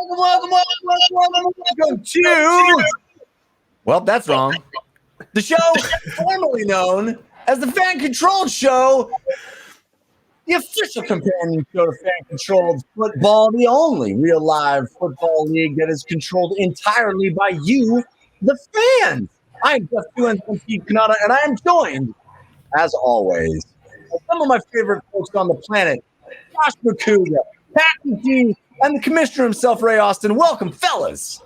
Welcome to... Well, that's wrong. The show formerly known as the Fan Controlled Show, the official companion show to Fan Controlled Football, the only real live football league that is controlled entirely by you, the fans. I'm Jeff Dewins from Cannata, and I am joined, as always, by some of my favorite folks on the planet, Josh Macuga, Pat Dees, and the commissioner himself, Ray Austin. Welcome, fellas.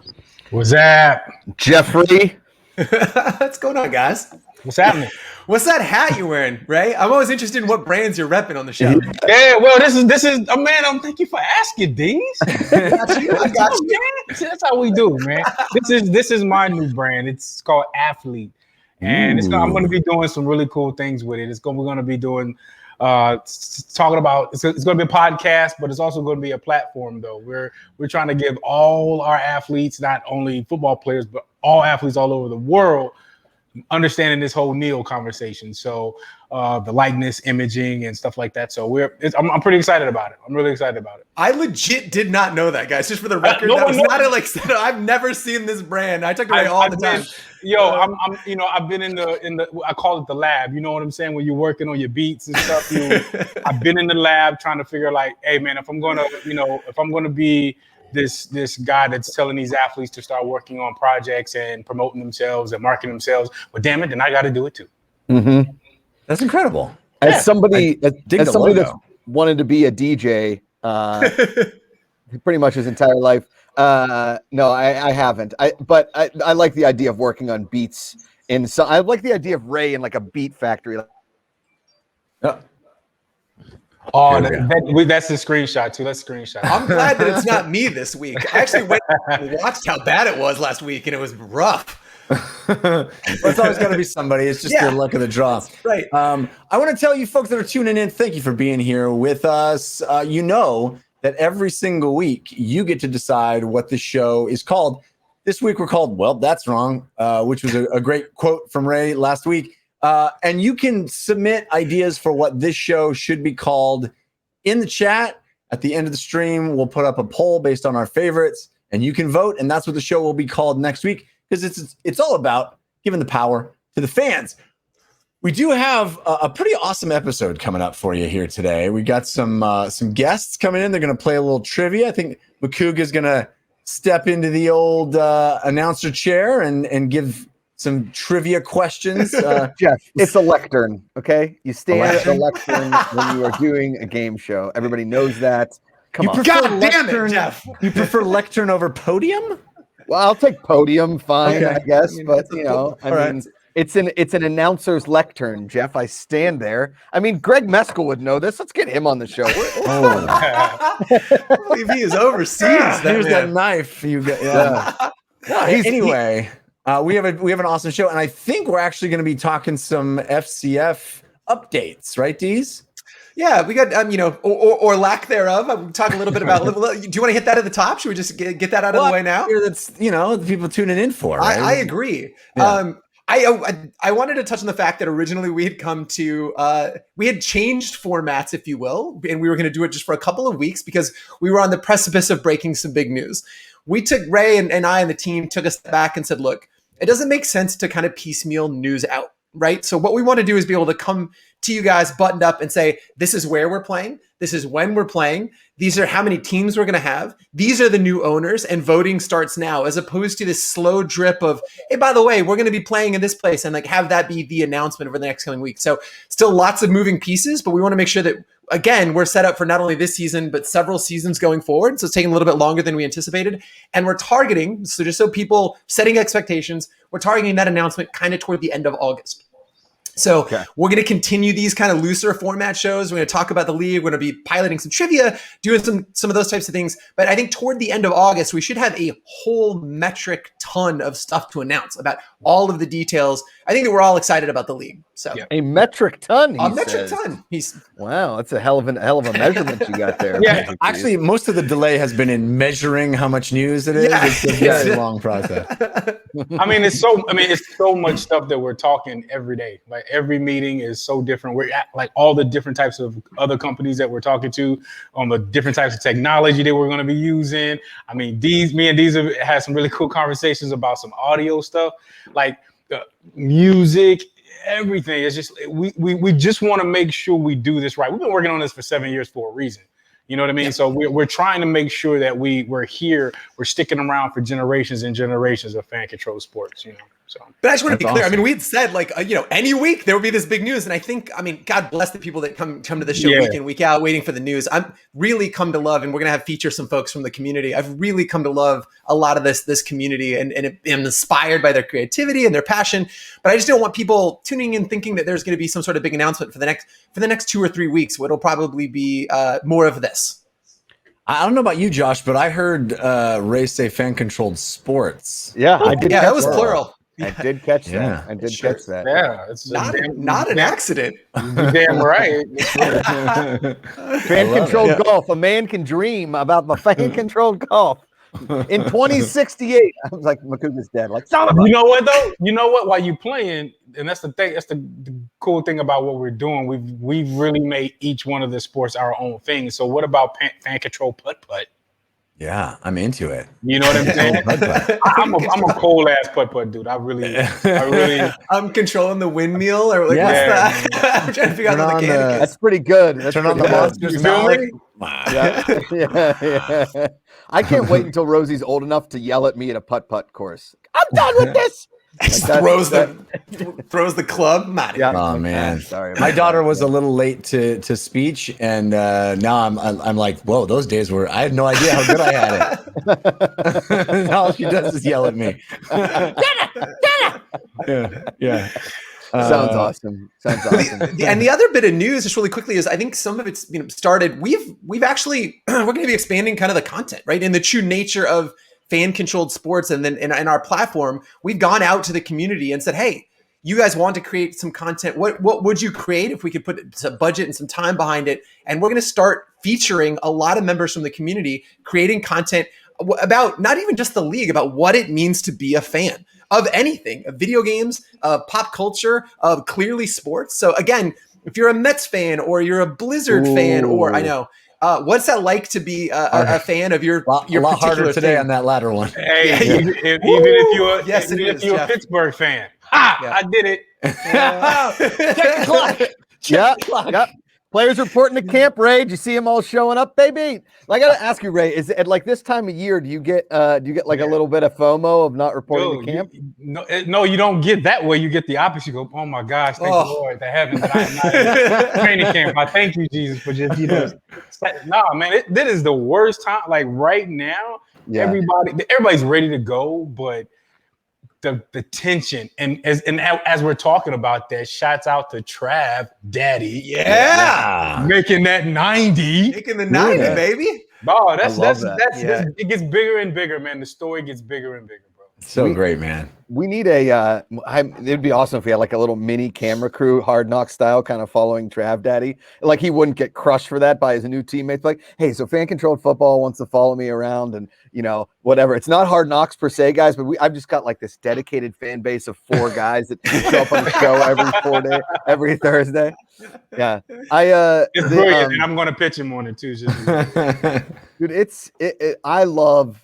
What's that, Jeffrey? What's going on, guys? What's happening? What's that hat you're wearing, Ray? I'm always interested in what brands you're repping on the show. Yeah, well, this is. Oh man, thank you for asking, Dees. I got you. That's how we do, man. This is my new brand. It's called Athlete, and I'm going to be doing some really cool things with it. We're going to be doing. Talking about it's going to be a podcast, but it's also going to be a platform. Though we're trying to give all our athletes, not only football players, but all athletes all over the world, understanding this whole Neo conversation. So the likeness, imaging, and stuff like that. So I'm pretty excited about it. I'm really excited about it. I legit did not know that, guys. Just for the record, I've never seen this brand. I talk to Ray all the time. I've been in the I call it the lab. You know what I'm saying? When you're working on your beats and stuff, I've been in the lab trying to figure like, hey man, if I'm gonna be this guy that's telling these athletes to start working on projects and promoting themselves and marketing themselves, well, damn it, then I got to do it too. Mm-hmm. That's incredible. As somebody that's wanted to be a DJ pretty much his entire life. No, I haven't. But I like the idea of working on beats. I like the idea of Ray in like a beat factory. Oh, that's the screenshot too. That's a screenshot. I'm glad that it's not me this week. I actually went and watched how bad it was last week, and it was rough. Well, it's always got to be somebody. It's just the luck of the draw. Right. I want to tell you folks that are tuning in, thank you for being here with us. You know that every single week you get to decide what the show is called. This week we're called, well, that's wrong, which was a great quote from Ray last week. And you can submit ideas for what this show should be called in the chat. At the end of the stream, we'll put up a poll based on our favorites, and you can vote, and that's what the show will be called next week, because it's all about giving the power to the fans. We do have a pretty awesome episode coming up for you here today. We got some guests coming in. They're going to play a little trivia. I think Macuga is going to step into the old announcer chair and give some trivia questions. Jeff, it's a lectern, okay? You stand at the lectern when you are doing a game show. Everybody knows that. Come on. God damn it, Jeff. You prefer lectern over podium? Well, I'll take podium, fine, Okay. I guess. But, I mean, it's an announcer's lectern, Jeff. I stand there. I mean, Greg Meskel would know this. Let's get him on the show. I believe he is overseas. Here's that knife. You got, anyway, we have an awesome show, and I think we're actually going to be talking some FCF updates, right, Dees? Yeah, we got or lack thereof. I'm talking a little bit about. Do you want to hit that at the top? Should we just get that out of the way now? That's the people tuning in for. Right? I agree. Yeah. I wanted to touch on the fact that originally we had come to we had changed formats, if you will, and we were going to do it just for a couple of weeks because we were on the precipice of breaking some big news. We took Ray and I and the team took a step back and said, look, it doesn't make sense to kind of piecemeal news out, right? So what we want to do is be able to come to you guys buttoned up and say, this is where we're playing. This is when we're playing. These are how many teams we're going to have. These are the new owners, and voting starts now, as opposed to this slow drip of, hey, by the way, we're going to be playing in this place, and like have that be the announcement over the next coming week. So still lots of moving pieces, but we want to make sure that, again, we're set up for not only this season, but several seasons going forward. So it's taking a little bit longer than we anticipated. And we're targeting, so just so people setting expectations, we're targeting that announcement kind of toward the end of August. So we're going to continue these kind of looser format shows. We're going to talk about the league. We're going to be piloting some trivia, doing some of those types of things. But I think toward the end of August, we should have a whole metric ton of stuff to announce about all of the details. I think that we're all excited about the league. So a metric ton. Metric ton. Wow, that's a hell of a measurement you got there. Yeah, actually, most of the delay has been in measuring how much news it is. It's a very long process. I mean, it's so much stuff that we're talking every day. Like every meeting is so different. We're at like all the different types of other companies that we're talking to on the different types of technology that we're going to be using. I mean, me and Dees have had some really cool conversations about some audio stuff, like music, everything. It's just we just want to make sure we do this right. We've been working on this for 7 years for a reason. You know what I mean? Yeah. So we're trying to make sure that we're here, we're sticking around for generations and generations of fan control sports, you know. So, but I just want to be clear. Awesome. I mean, we had said like, any week there would be this big news. And I think, God bless the people that come to the show week in, week out, waiting for the news. I'm really come to love, and we're going to feature some folks from the community. I've really come to love a lot of this community and am inspired by their creativity and their passion. But I just don't want people tuning in thinking that there's going to be some sort of big announcement for the next 2 or 3 weeks. It'll probably be more of this. I don't know about you, Josh, but I heard Ray say fan-controlled sports. Yeah, I did. Yeah, that was plural. I did catch that. Yeah. I did catch that. Yeah, it's not an accident. You're damn right. Fan-controlled golf. A man can dream about the fan-controlled golf. In 2068, I was like, Macuga's dead. Like, you know what though? You know what? While you playing, and that's the thing. That's the cool thing about what we're doing. We've really made each one of the sports our own thing. So what about fan control putt? Yeah, I'm into it. You know what I'm saying? I'm a cold ass putt dude. I really. I'm controlling the windmill, or like what's that? I'm trying to figure out the mechanics. That's pretty good. Turn on the monsters. Yeah. I can't wait until Rosie's old enough to yell at me at a putt putt course. I'm done with this. Throws the club. Yeah. Oh man, sorry. My daughter was a little late to speech, and now I'm like, whoa, those days were. I had no idea how good I had it. All she does is yell at me. Yeah. Sounds awesome. And the other bit of news, just really quickly, is I think some of it's started. We've actually we're going to be expanding kind of the content, right? In the true nature of fan-controlled sports, and then in our platform, we've gone out to the community and said, hey, you guys want to create some content. What would you create if we could put some budget and some time behind it? And we're going to start featuring a lot of members from the community, creating content about not even just the league, about what it means to be a fan of anything, of video games, of pop culture, of clearly sports. So again, if you're a Mets fan or you're a Blizzard fan, or I know, what's that like to be a fan of your lot harder today thing? On that latter one. Hey, even if you're a Pittsburgh fan, I did it. Check the clock. Yeah. Players reporting to camp, Ray. Did you see them all showing up, baby? I gotta ask you, Ray, is it at like this time of year, do you get like a little bit of FOMO of not reporting to camp? No, you don't get that way. You get the opposite. You go, oh my gosh, thank the Lord to heaven that I am not in training camp. I thank you, Jesus, for just man, this is the worst time. Like right now, everybody's ready to go, but the tension and as we're talking about that, shouts out to Trav Daddy, making that 90, making the 90, baby. Oh, that's it gets bigger and bigger, man. The story gets bigger and bigger, bro. So great, man. We need it'd be awesome if we had like a little mini camera crew, Hard Knock style, kind of following Trav Daddy. Like he wouldn't get crushed for that by his new teammates. Like, hey, so fan controlled football wants to follow me around and whatever. It's not Hard Knocks per se, guys, but I've just got like this dedicated fan base of 4 guys that show up on the show every Thursday. Yeah. It's brilliant, and I'm gonna pitch him on it too. Dude, I love,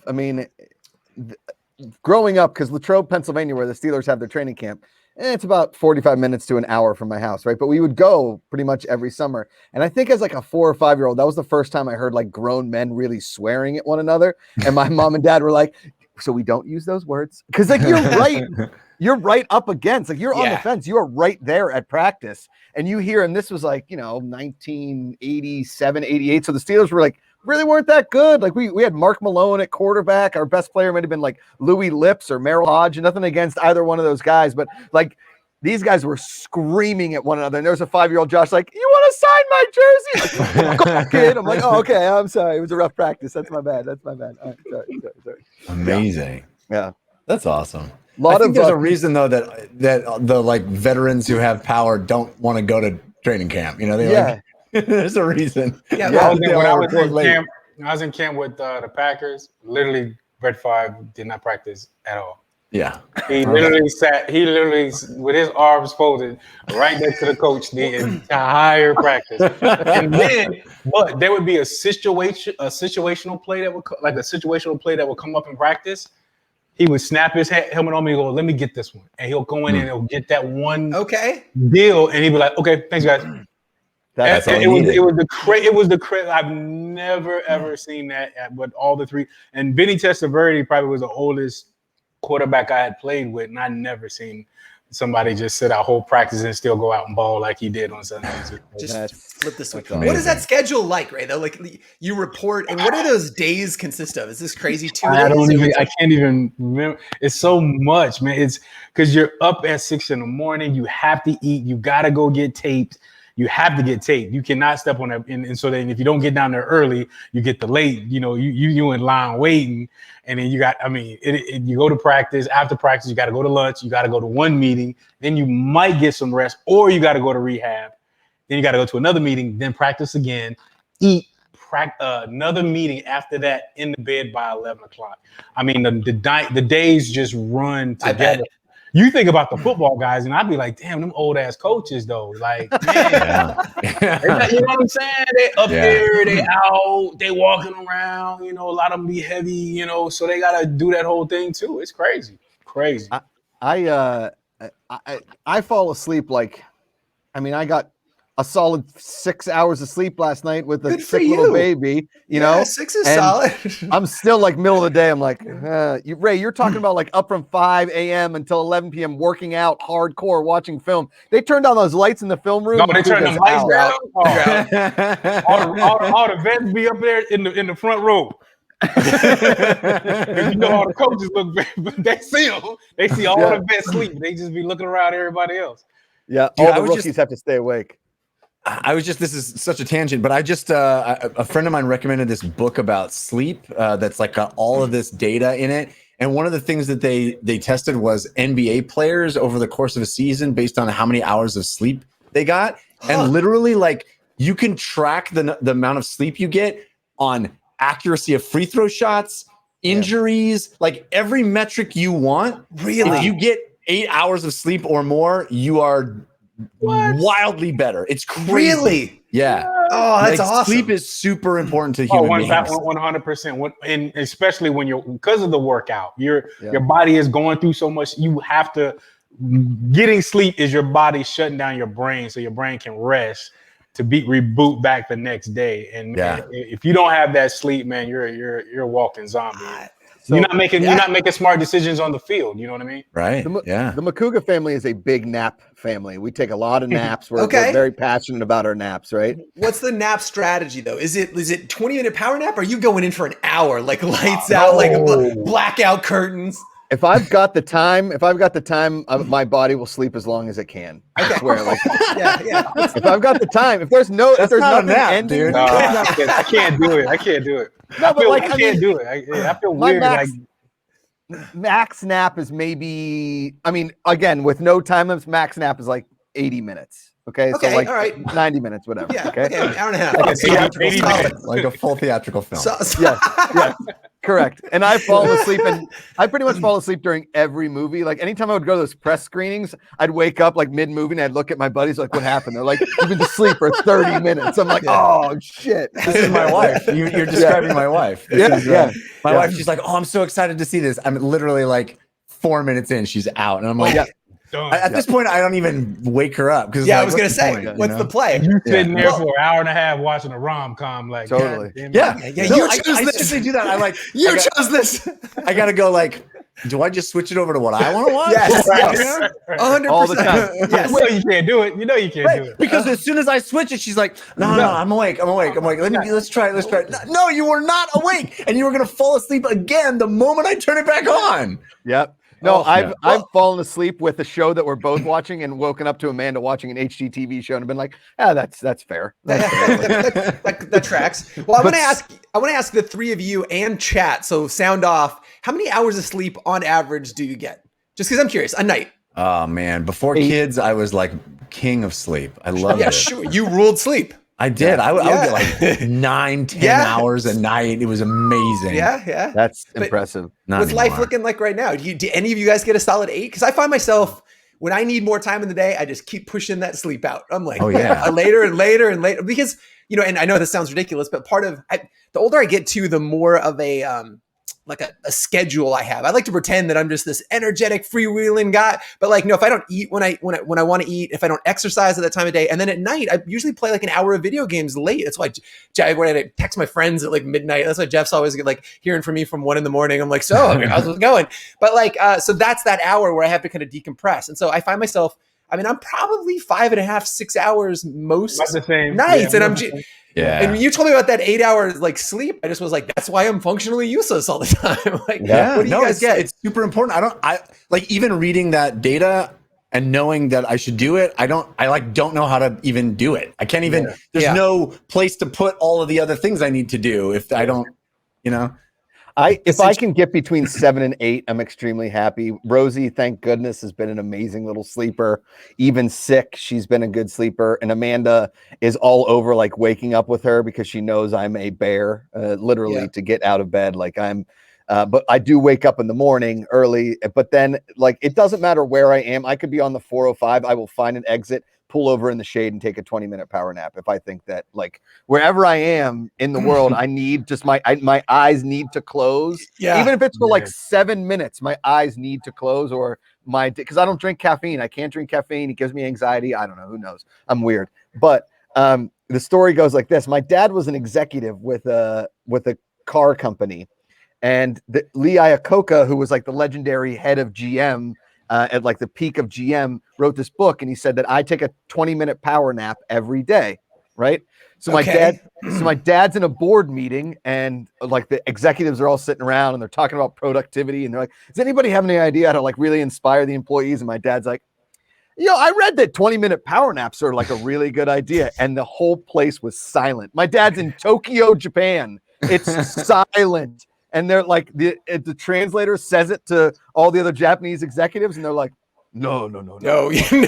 growing up, because Latrobe, Pennsylvania, where the Steelers have their training camp, it's about 45 minutes to an hour from my house, right? But we would go pretty much every summer. And I think as like a 4 or 5 year old, that was the first time I heard like grown men really swearing at one another. And my mom and dad were like, so we don't use those words? Because like you're right. You're right up against, like you're on the fence. You are right there at practice. And you hear, and this was like, 1987, 88. So the Steelers were like, really weren't that good. Like we had Mark Malone at quarterback. Our best player might have been like Louis Lips or Merrill Hodge. Nothing against either one of those guys, but like these guys were screaming at one another. And there was a 5-year-old Josh like, you want to sign my jersey? Like, kid. I'm like, oh, okay. I'm sorry. It was a rough practice. That's my bad. All right, sorry. Amazing. Yeah. That's awesome. I think there's a reason though that the like veterans who have power don't want to go to training camp. There's a reason. When I was in camp with the Packers, literally Brett Favre did not practice at all. Yeah. He literally sat. He literally with his arms folded right next to the coach the entire practice. And then, but there would be a situational play that would like a situational play that would come up in practice. He would snap his helmet on me and go, "Let me get this one," and he'll go in and he'll get that one deal, and he'd be like, "Okay, thanks, guys." That's all it was the crazy. I've never ever seen that but all the three. And Vinny Testaverde probably was the oldest quarterback I had played with, and I never seen somebody just sit out whole practice and still go out and ball like he did on Sundays. Just flip the switch. What is that schedule like, Ray? Though, like you report, and what do those days consist of? Is this crazy? I can't even remember. It's so much, man. It's because you're up at 6 a.m. You have to eat. You got to go get taped. You have to get taped. You cannot step on that. And so then if you don't get down there early, you get the late. You know, you in line waiting, and then you got. I mean, you go to practice. After practice, you got to go to lunch. You got to go to one meeting. Then you might get some rest, or you got to go to rehab. Then you got to go to another meeting. Then practice again. Eat. Another meeting after that. In the bed by 11 o'clock. I mean, the days just run together. You think about the football guys, and I'd be like, damn, them old ass coaches though. Like, man, you know what I'm saying? They up there, they out, they walking around. You know, a lot of them be heavy. You know, so they gotta do that whole thing too. It's crazy. I fall asleep like, I mean, I got a solid 6 hours of sleep last night with a sick little baby, you know, 6 is solid. I'm still like middle of the day. I'm like, Ray, you're talking about like up from 5 a.m. until 11 p.m. working out hardcore, watching film. They turned on those lights in the film room. No, they turned the lights down. All the vets be up there in the front row. You know, all the coaches look bad, but they see them. They see all the vets sleep. They just be looking around everybody else. Yeah, all the rookies have to stay awake. This is such a tangent, but a friend of mine recommended this book about sleep that's like got all of this data in it. And one of the things that they tested was NBA players over the course of a season based on how many hours of sleep they got. And literally, like, you can track the amount of sleep you get on accuracy of free throw shots, injuries, like every metric you want. Really? If you get 8 hours of sleep or more, you are wildly better. It's crazy. Really? Yeah. Oh, that's awesome. Sleep is super important to human beings. 100%. And especially when because of the workout, your body is going through so much. You have to getting sleep is your body shutting down your brain so your brain can rest to reboot back the next day. And man, if you don't have that sleep, man, you're a walking zombie. So, you're not making smart decisions on the field. You know what I mean? Right. The Macuga family is a big nap family. We take a lot of naps. We're very passionate about our naps, right? What's the nap strategy though? Is it 20-minute power nap? Or are you going in for an hour, like lights out, like blackout curtains? If I've got the time, my body will sleep as long as it can. I swear. Like, if I've got the time, if there's nothing ending, dude. No, I can't do it. No, I can't do it. I feel weird. Max nap is maybe. I mean, again, with no time limits, max nap is like 80 minutes. Okay, so like all right. 90 minutes, whatever. Yeah, okay, an hour and a half. Like a full theatrical film. Yes. Correct. And I've fallen asleep, and I pretty much fall asleep during every movie. Like anytime I would go to those press screenings, I'd wake up like mid-movie and I'd look at my buddies like, what happened? They're like, you've been asleep for 30 minutes. I'm like, oh shit. This is my wife. You're describing my wife. My wife, she's like, oh, I'm so excited to see this. I'm literally like 4 minutes in, she's out. And I'm like, at this point, I don't even wake her up. Because I was going to say, what's the play? You're sitting there for an hour and a half watching a rom-com. Like, totally. You chose this. Do that. I like, you chose this. I got to go like, do I just switch it over to what I want to watch? Yes. 100%. All the time. Yes. Well, you can't do it. You know you can't do it. Because as soon as I switch it, she's like, no, I'm awake. Let's try it. No, you were not awake. And you were going to fall asleep again the moment I turn it back on. Yep. No, I've fallen asleep with a show that we're both watching and woken up to Amanda watching an HGTV show and been like, that's fair. That tracks. Well, I want to ask the three of you and chat. So sound off. How many hours of sleep on average do you get? Just because I'm curious. A night. Oh man, before kids, I was like king of sleep. I love it. Sure. You ruled sleep. I did. I would Yeah. get like 9-10 Yeah. hours a night. It was amazing. Yeah. That's But impressive. Not What's life anymore. looking like right now? Do any of you guys get a solid 8? Because I find myself, when I need more time in the day, I just keep pushing that sleep out. I'm like, Oh, yeah. later and later and later. Because, and I know this sounds ridiculous, but the older I get to, the more of a like a schedule I have. I like to pretend that I'm just this energetic, freewheeling guy. But like, if I don't eat when I want to eat, if I don't exercise at that time of day, and then at night, I usually play like an hour of video games late. That's why when I text my friends at like midnight, that's why Jeff's always like hearing from me from 1 a.m. I'm like, so how's it going? But like, so that's that hour where I have to kind of decompress. And so I find myself, I'm probably 5.5, 6 hours most nights. And and when you told me about that 8 hours like sleep, I just was like, that's why I'm functionally useless all the time. Like, what do you guys get? It's super important. I like even reading that data and knowing that I should do it. I don't know how to even do it. I can't even, there's no place to put all of the other things I need to do if I don't, If I can get between 7 and 8, I'm extremely happy. Rosie, thank goodness, has been an amazing little sleeper. Even sick, she's been a good sleeper. And Amanda is all over like waking up with her because she knows I'm a bear, literally to get out of bed. Like but I do wake up in the morning early. But then like it doesn't matter where I am. I could be on the 405. I will find an exit, pull over in the shade and take a 20-minute power nap if I think that like wherever I am in the world, I need just my eyes need to close. Even if it's for like 7 minutes, my eyes need to close, or because I don't drink caffeine. I can't drink caffeine. It gives me anxiety. I don't know. Who knows? I'm weird. But the story goes like this. My dad was an executive with a car company, and Lee Iacocca, who was like the legendary head of GM, at like the peak of GM, wrote this book, and he said that I take a 20-minute power nap every day, right? So my dad's in a board meeting, and like the executives are all sitting around and they're talking about productivity, and they're like, does anybody have any idea how to like really inspire the employees? And my dad's like, I read that 20-minute power naps are like a really good idea. And the whole place was silent. My dad's in Tokyo, Japan. It's silent. And they're like, the translator says it to all the other Japanese executives, and they're like, no. See,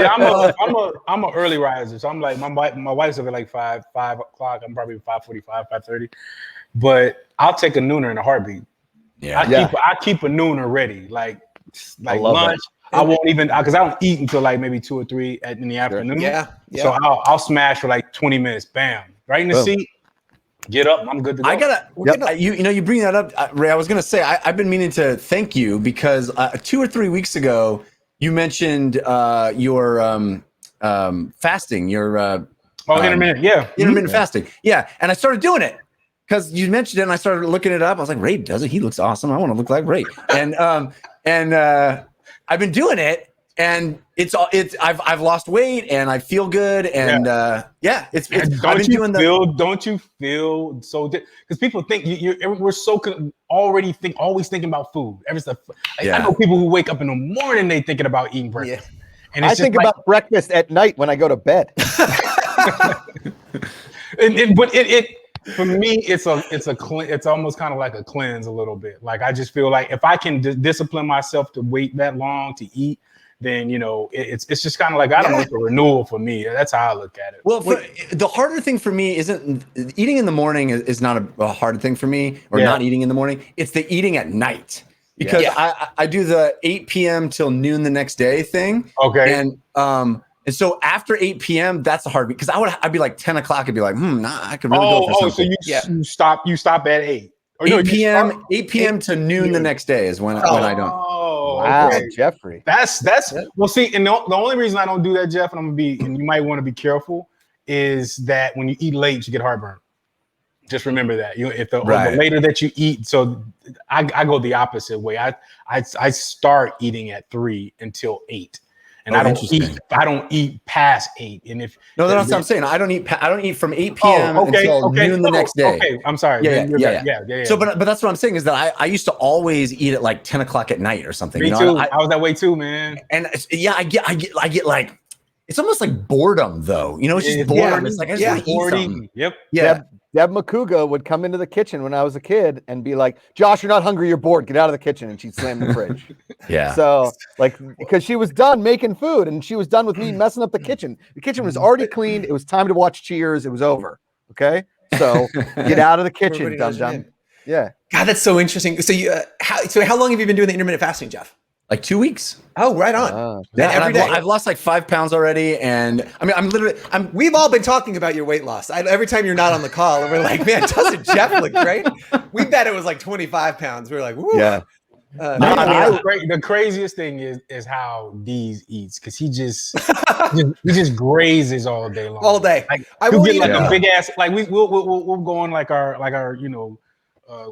I'm a early riser, so I'm like my wife's up at like 5 o'clock. I'm probably 5:45, 5:30, but I'll take a nooner in a heartbeat. I keep a nooner ready, like lunch. That. I won't even because I don't eat until like maybe 2 or 3 in the afternoon. So I'll smash for like 20 minutes. Bam, right in the seat. Get up. I'm good to go. You bring that up, Ray. I was going to say, I've been meaning to thank you because 2 or 3 weeks ago, you mentioned your fasting, your intermittent fasting. Yeah. And I started doing it because you mentioned it and I started looking it up. I was like, Ray does it. He looks awesome. I want to look like Ray. And I've been doing it. And I've lost weight and I feel good and it's don't you feel so because people think we're so always thinking about food. I know people who wake up in the morning they thinking about eating breakfast. And I think about breakfast at night when I go to bed. But for me it's almost kind of like a cleanse a little bit. Like I just feel like if I can discipline myself to wait that long to eat, then it's just kind of like I don't know, it's a renewal for me. That's how I look at it. Well, the harder thing for me isn't eating in the morning is not a hard thing for me, or not eating in the morning. It's the eating at night because I do the 8 p.m. till noon the next day thing. Okay, and so after 8 p.m. that's the hard because I'd be like 10 o'clock. I'd be like, I could really go for something. So you stop at 8. 8 p.m. to noon the next day is when I don't. Wow, okay. Jeffrey. That's well. See, and the only reason I don't do that, Jeff, and you might want to be careful, is that when you eat late, you get heartburn. Just remember that. If the later that you eat, so I go the opposite way. I start eating at 3 until 8. And I don't eat past 8. And that's what I'm saying. I don't eat from 8 p.m. until noon the next day. Okay, I'm sorry. Yeah. So, but that's what I'm saying is that I used to always eat at like 10 o'clock at night or something. Me too. I was that way too, man. And I get like it's almost like boredom though. It's just boredom. It's like I just want to eat something. Yep. Yeah. Deb Macuga would come into the kitchen when I was a kid and be like, "Josh, you're not hungry, you're bored. Get out of the kitchen." And she'd slam the fridge. Yeah. So like, because she was done making food and she was done with me messing up the kitchen. The kitchen was already cleaned. It was time to watch Cheers. It was over. Okay. So get out of the kitchen, dum-dum. Yeah. God, that's so interesting. So how long have you been doing the intermittent fasting, Jeff? Like 2 weeks. Oh, right on. Yeah, every day. I've lost like 5 pounds already, and I mean, We've all been talking about your weight loss. Every time you're not on the call, and we're like, man, doesn't Jeff look great? We bet it was like 25 pounds. We're like, woo. Yeah. The craziest thing is how Dees eats, because he just grazes all day long. All day. Like, I we'll won't get like eat a big ass. Like we'll go on like our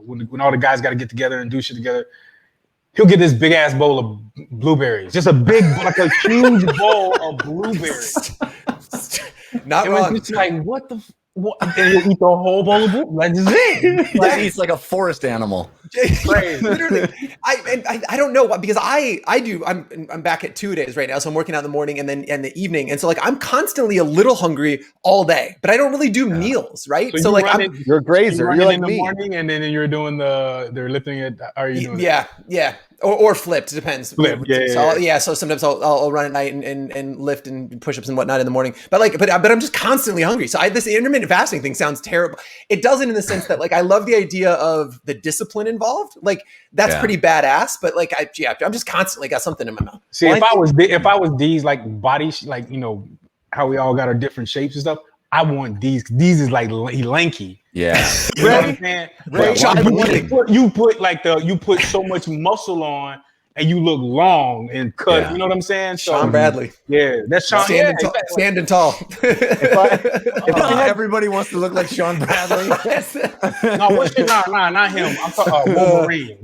when all the guys got to get together and do shit together. He'll get this big ass bowl of blueberries, just a huge bowl of blueberries. Not and wrong. It's like, what? And he'll eat the whole bowl of blueberries. That's it. like he's like a forest animal. Literally, I don't know, because I'm back at 2 days right now, so I'm working out in the morning and then in the evening, and so like I'm constantly a little hungry all day, but I don't really do meals, right? So like you're a grazer. You're like in the me. morning, and then you're doing they're lifting it. Are you doing? Yeah. Or flipped, depends. So sometimes I'll run at night and lift and push-ups and whatnot in the morning. But I'm just constantly hungry. So this intermittent fasting thing sounds terrible. It doesn't, in the sense that like I love the idea of the discipline involved. Like that's pretty badass. But like I'm just constantly got something in my mouth. See, if I was Dees, like body, like how we all got our different shapes and stuff. I want Dees. Dees is like he lanky. Yeah. You know what I'm saying? You put so much muscle on and you look long and cut. Yeah. You know what I'm saying? So, Sean Bradley. Yeah, that's Sean. Standing tall. Everybody wants to look like Sean Bradley. Not him. I'm talking Wolverine.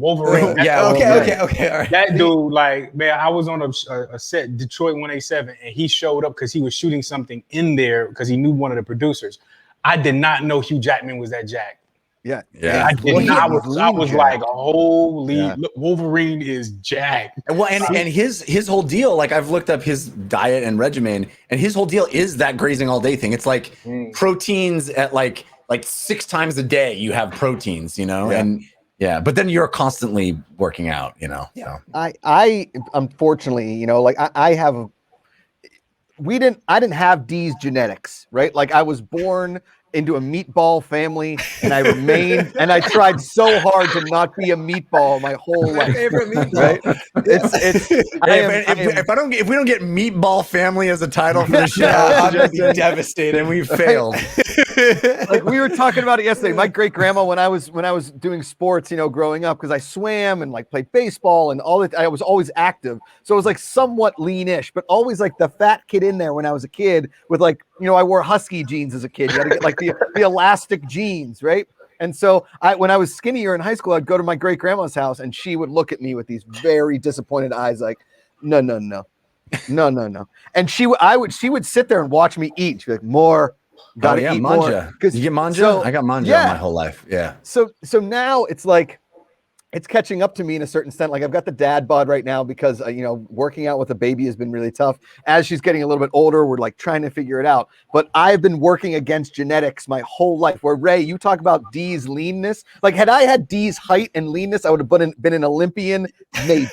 Yeah. Okay. All right. That dude, like, man, I was on a set, Detroit 187, and he showed up because he was shooting something in there because he knew one of the producers. I did not know Hugh Jackman was that jacked. Yeah. I did not. I was like, holy, look, Wolverine is jacked. Well, and his whole deal, like I've looked up his diet and regimen, and his whole deal is that grazing all day thing. It's like proteins at like 6 times a day. You have proteins, and but then you're constantly working out, Yeah. So. I unfortunately, I have. I didn't have Dees genetics, right? Like I was born into a meatball family, and I remained, and I tried so hard to not be a meatball my whole life. Favorite meatball. Right? If we don't get meatball family as a title for the show, I'm gonna be devastated. Then we failed. Like we were talking about it yesterday. My great grandma, when I was doing sports, growing up, because I swam and like played baseball and all that, I was always active. So it was like somewhat leanish, but always like the fat kid in there when I was a kid with like, I wore husky jeans as a kid. You had to get like the elastic jeans, right? And so when I was skinnier in high school, I'd go to my great grandma's house and she would look at me with these very disappointed eyes, like, no. And she would sit there and watch me eat. She'd be like, more. Gotta eat manja. More. You get manja? So, I got manja my whole life. Yeah. So now it's like it's catching up to me in a certain extent. Like I've got the dad bod right now because working out with a baby has been really tough. As she's getting a little bit older, we're like trying to figure it out. But I've been working against genetics my whole life. Where Ray, you talk about Dees leanness. Like had I had Dees height and leanness, I would have been an Olympian, maybe.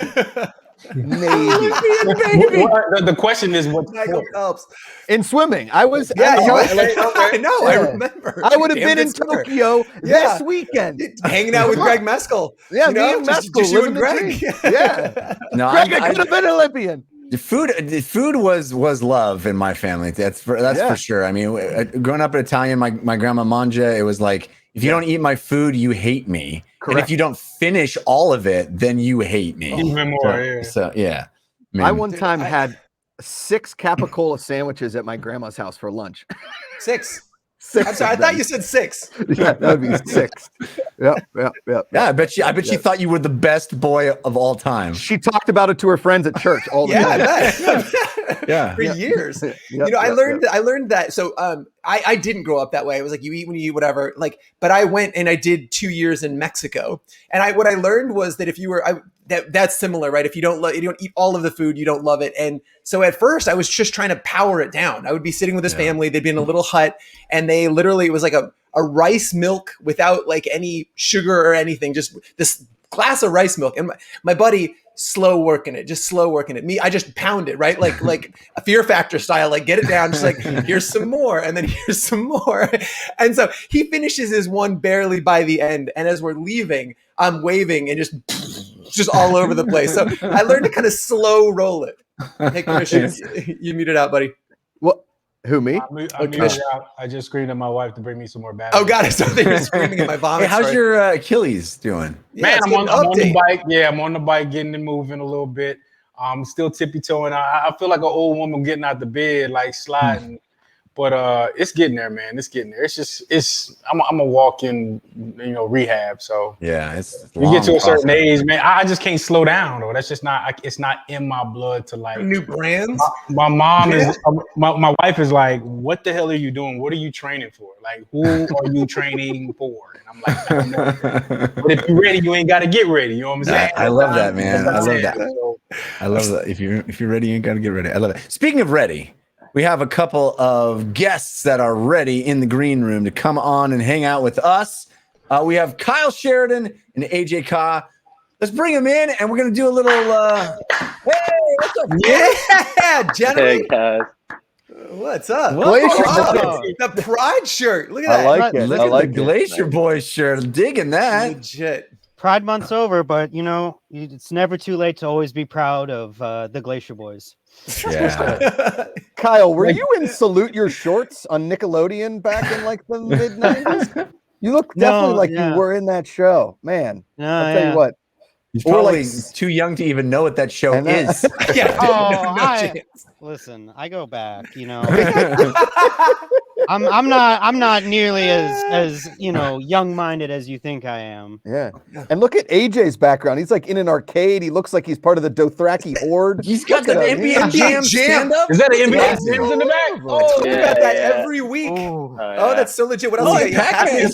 Maybe. The question is what helps in swimming. I was I know. I remember. I would have been in Tokyo this weekend, hanging out with Greg Meskel. Yeah, me and Meskel, just you and Greg. Yeah, no, Greg, I could have been an Olympian. The food was love in my family. That's for sure. I mean, growing up Italian, my grandma Manja, it was like, if you don't eat my food, you hate me. Correct. And if you don't finish all of it, then you hate me. Even more, So yeah. I one time had 6 capicola sandwiches at my grandma's house for lunch. 6. 6. I'm sorry, I thought you said 6. Yeah, that would be 6. Yep. Yeah, I bet she thought you were the best boy of all time. She talked about it to her friends at church all the time. Yeah, for years. I learned that. So I didn't grow up that way. It was like you eat when you eat, whatever. Like, but I went and I did 2 years in Mexico, and what I learned was that if you were that's similar, right? If you don't eat all of the food, you don't love it. And so at first, I was just trying to power it down. I would be sitting with this family. They'd be in a little hut, and they literally, it was like a rice milk without like any sugar or anything, just this glass of rice milk. And my buddy, slow working it. Me, I just pound it, right? Like a Fear Factor style, like get it down, just like, here's some more, and then here's some more. And so he finishes his one barely by the end. And as we're leaving, I'm waving and just all over the place. So I learned to kind of slow roll it. Hey, Christian, you muted out, buddy. What? Who, me? I muted out. I just screamed at my wife to bring me some more batteries. Oh, God, I saw they were screaming at my vomit. Hey, how's your Achilles doing? Man, I'm on the bike. Yeah, I'm on the bike, getting it moving a little bit. I'm still tippy-toeing. I feel like an old woman getting out the bed, like sliding. But it's getting there, man. It's getting there. I'm a walk-in, rehab. So yeah, you get to a certain age, man. I just can't slow down, though. That's just not. It's not in my blood to like new brands. My mom is. My wife is like, "What the hell are you doing? What are you training for? Like, who are you training for?" And I'm like, "I don't know." But if you're ready, you ain't got to get ready. You know what I'm saying? I love that, man. I love that. I love that. If you're ready, you ain't got to get ready. I love it. Speaking of ready. We have a couple of guests that are ready in the green room to come on and hang out with us. We have Kyle Sheridan and AJ Ka. Let's bring them in, and we're going to do a little, hey, what's up? Yeah, gentlemen. Hey, guys. What's up? The Pride shirt. Look at that. I like it. Look at the Glacier Boys shirt. I'm digging that. Legit. Pride Month's over, but, it's never too late to always be proud of the Glacier Boys. Yeah. Kyle, were you in Salute Your Shorts on Nickelodeon back in like the mid-90s? You look definitely you were in that show. Man, I'll tell you what. He's probably too young to even know what that show is. Yeah. Listen, I go back, I'm not nearly as young-minded as you think I am. Yeah. And look at AJ's background. He's like in an arcade. He looks like he's part of the Dothraki horde. He's got the NBA Jam stand-up. Is that an NBA Jams in the back? Oh, we got that every week. Oh, that's so legit. What else? Pac-Man.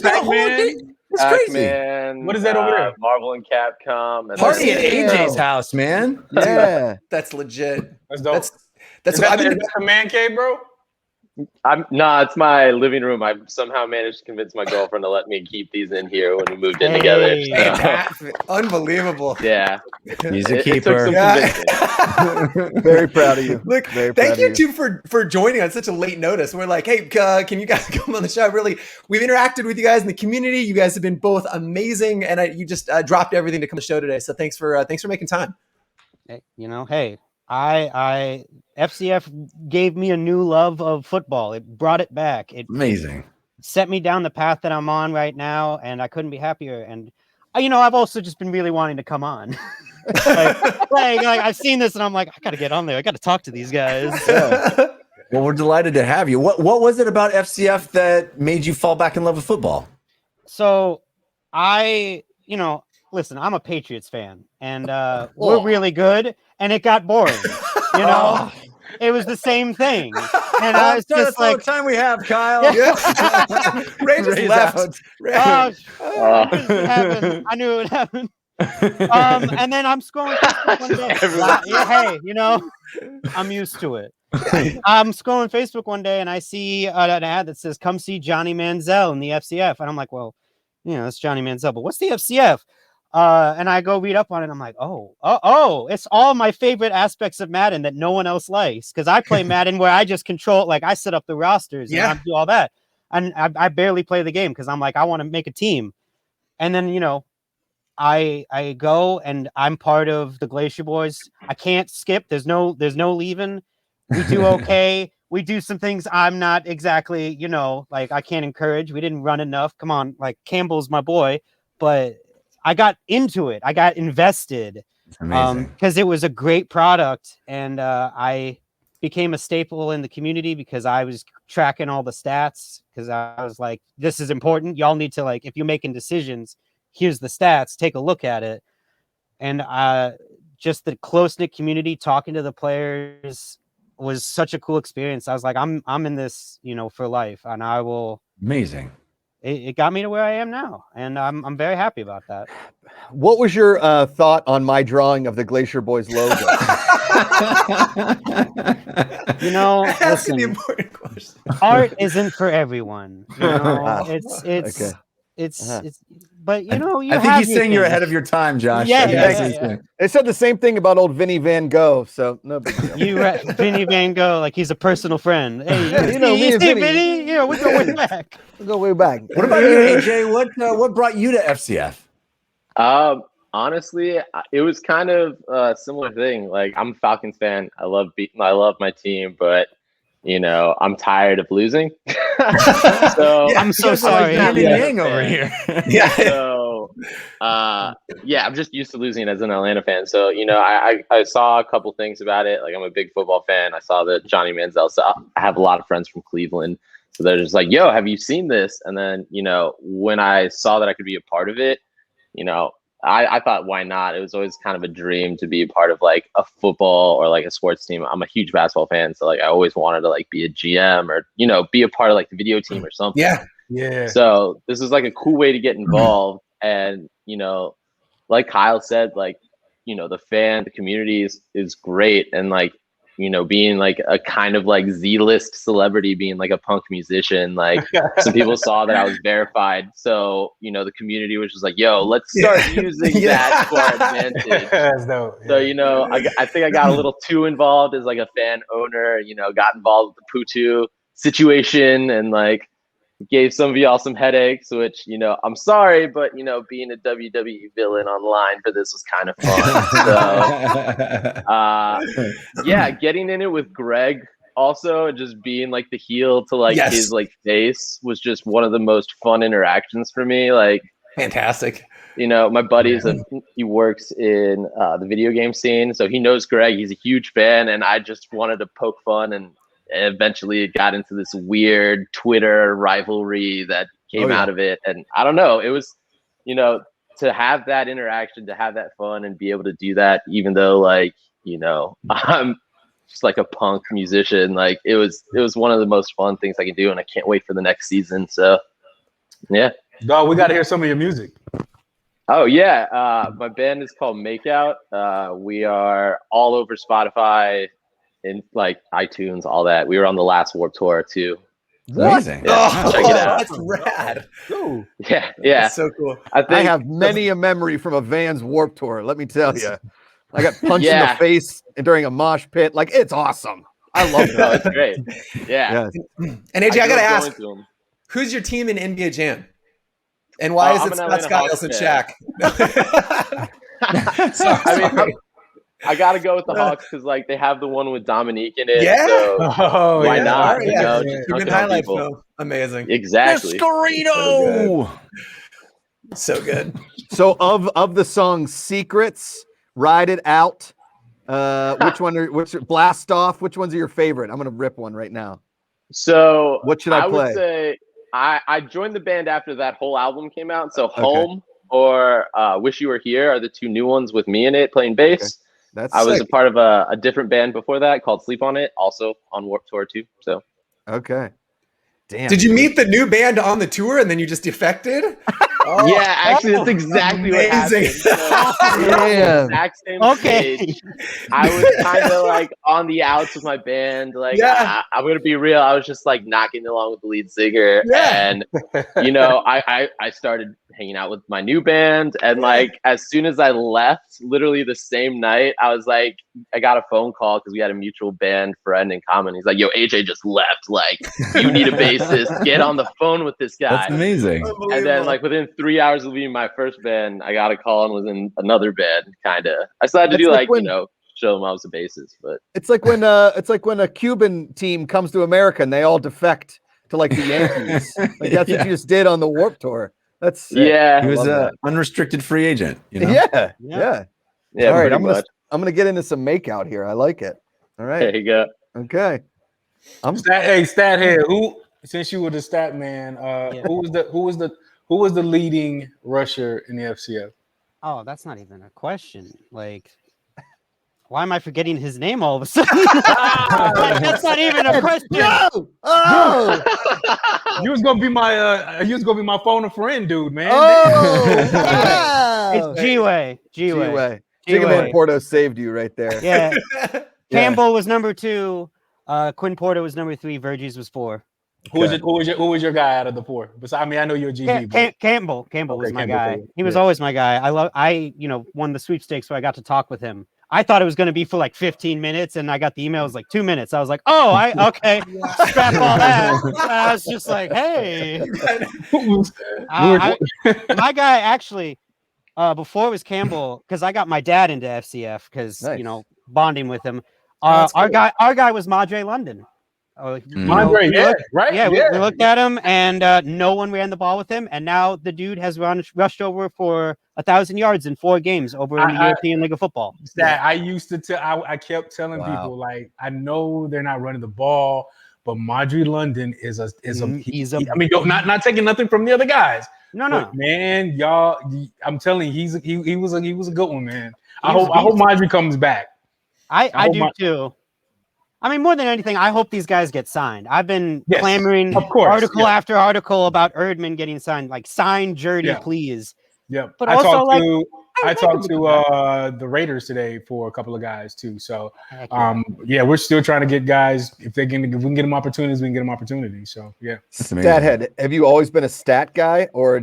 It's crazy. Pac-Man, what is that over there? Marvel and Capcom. And Party at AJ's house, man. Yeah. That's legit. That's dope. That's what I mean. A man cave, bro. It's my living room. I somehow managed to convince my girlfriend to let me keep these in here when we moved in together. So. Unbelievable. Yeah. He's a keeper. Very proud of you. Look, thank you too for joining on such a late notice. We're like, hey, can you guys come on the show? Really, we've interacted with you guys in the community. You guys have been both amazing, and you just dropped everything to come to the show today. So thanks for making time. Hey, I FCF gave me a new love of football. It brought it back. Amazing. Set me down the path that I'm on right now, and I couldn't be happier. And I've also just been really wanting to come on. like I've seen this, and I'm like, I got to get on there. I got to talk to these guys. Yeah. Well, we're delighted to have you. What was it about FCF that made you fall back in love with football? So listen, I'm a Patriots fan, and we're really good, and it got boring. It was the same thing, and I was just like, all the time we have, Kyle. Ray just left. I knew it would happen. And then I'm scrolling Facebook one day. I'm used to it. I'm scrolling Facebook one day, and I see an ad that says, "Come see Johnny Manziel in the FCF," and I'm like, well, it's Johnny Manziel, but what's the FCF? And I go read up on it. I'm like, oh, it's all my favorite aspects of Madden that no one else likes. Because I play Madden where I just control, like I set up the rosters and I do all that. And I barely play the game because I'm like, I want to make a team. And then, I go and I'm part of the Glacier Boys. I can't skip. There's no leaving. We do okay. We do some things I'm not exactly, like I can't encourage. We didn't run enough. Come on, like Campbell's my boy, but I got into it. I got invested because it was a great product, and I became a staple in the community because I was tracking all the stats because I was like, this is important. Y'all need to, like, if you're making decisions, here's the stats, take a look at it. And just the close-knit community, talking to the players, was such a cool experience. I was like, I'm in this, for life, and I will. Amazing. It got me to where I am now, and I'm very happy about that. What was your thought on my drawing of the Glacier Boys logo? Asking the Listen, important question. art isn't for everyone. It's but you I think he's saying you're ahead of your time, Josh. Yeah. They said the same thing about old Vinny Van Gogh, so no big deal. Vinny Van Gogh, like he's a personal friend. Hey, me and Vinny. Vinny, we go way back. We go way back. What about you, AJ? What brought you to FCF? Honestly, it was kind of a similar thing. Like, I'm a Falcons fan. I love my team, but I'm tired of losing. So I'm so sorry. Yang over here. So, I'm just used to losing as an Atlanta fan. So, I saw a couple things about it. Like, I'm a big football fan. I saw that Johnny Manziel. So I have a lot of friends from Cleveland. So they're just like, yo, have you seen this? And then, when I saw that I could be a part of it, I thought, why not? It was always kind of a dream to be a part of like a football or like a sports team. I'm a huge basketball fan, so like I always wanted to like be a GM or be a part of like the video team or something. Yeah. So this is like a cool way to get involved, and like Kyle said, like the community is great, and like being like a kind of like Z-list celebrity, being like a punk musician, like some people saw that I was verified. So, the community was just like, yo, let's start using that to our advantage. That's dope. So, I think I got a little too involved as like a fan owner, got involved with the Putu situation and like gave some of y'all some headaches, which, I'm sorry, but, being a WWE villain online for this was kind of fun. So, getting in it with Greg also, just being like the heel to like his like face was just one of the most fun interactions for me. Like, fantastic. My buddy's he works in the video game scene, so he knows Greg. He's a huge fan, and I just wanted to poke fun, and eventually it got into this weird Twitter rivalry that came out of it. And I don't know, it was, to have that interaction, to have that fun and be able to do that, even though like, I'm just like a punk musician, like it was one of the most fun things I could do. And I can't wait for the next season. So yeah. Dog, we got to hear some of your music. Oh yeah. My band is called Makeout. We are all over Spotify, in like iTunes, all that. We were on the last Warped Tour too. Amazing. Check it out. That's rad. Ooh. Yeah. That's so cool. I have many a memory from a Vans Warped Tour. Let me tell you, I got punched in the face during a mosh pit. Like, it's awesome. I love it. It's great. Yeah. And AJ, I gotta ask, who's your team in NBA Jam? And why is it Scott Skiles and Shaq? Sorry. I gotta go with the Hawks because like they have the one with Dominique in it. Yeah. So why not? Good highlight film. Amazing. Exactly. Scorito. So good. So of the song Secrets, Ride It Out, which Blast Off, which ones are your favorite? I'm gonna rip one right now. So what should I play? Would say I joined the band after that whole album came out. So Home or Wish You Were Here are the two new ones with me in it playing bass. I was a part of a different band before that called Sleep On It, also on Warped Tour too. So okay. Damn. Did you meet the new band on the tour and then you just defected? Yeah, actually, that's exactly what happened. So, exact same stage. I was kind of like on the outs with my band. Like, I'm gonna be real. I was just like not getting along with the lead singer, and I started hanging out with my new band. And like, as soon as I left, literally the same night, I was like, I got a phone call because we had a mutual band friend in common. He's like, "Yo, AJ just left. Like, you need a bassist. Get on the phone with this guy." That's amazing. And then like within 3 hours of leaving my first band, I got a call and was in another band. Kind of. I still had to do show them I was a bassist, but it's like when a Cuban team comes to America and they all defect to like the Yankees. Like that's what you just did on the Warped Tour. That's he was an unrestricted free agent. Yeah. All right, I'm gonna get into some Makeout here. I like it. All right, there you go. Okay. Stat head. Who, since you were the stat man, who was the leading rusher in the FCF? Oh, that's not even a question. Like, why am I forgetting his name all of a sudden? Like, that's not even a question. No! Oh! You was gonna be my phone a friend, dude, man. Oh! Wow! It's G-Way. G-Way. Jigga Porto saved you right there. Yeah. Campbell was number 2. Quinn Porter was number 3. Verges was 4. Who was your guy out of the 4? Besides, I mean, I know you're a GB. Campbell was my guy. He was always my guy. I won the sweepstakes, so I got to talk with him. I thought it was going to be for like 15 minutes, and I got the email. It was like 2 minutes. I was like, okay, scrap all that. I was just like, hey, my guy actually. Before it was Campbell, because I got my dad into FCF because bonding with him. Our guy was Madre London. Madre, right? Yeah, we looked at him, and no one ran the ball with him. And now the dude has rushed over for 1,000 yards in 4 games over in the European League of Football. I kept telling people, like, I know they're not running the ball, but Madre London is a. I mean, not taking nothing from the other guys. No, man, y'all. I'm telling you, he was a good one, man. I hope Madre comes back. I do too. I mean, more than anything, I hope these guys get signed. I've been clamoring article after article about Erdman getting signed. Like, sign Jurdy, please. Yeah, but I talked to the Raiders today for a couple of guys too. So, we're still trying to get guys. If we can get them opportunities, we can get them opportunities. So, yeah. Stat head. Have you always been a stat guy, or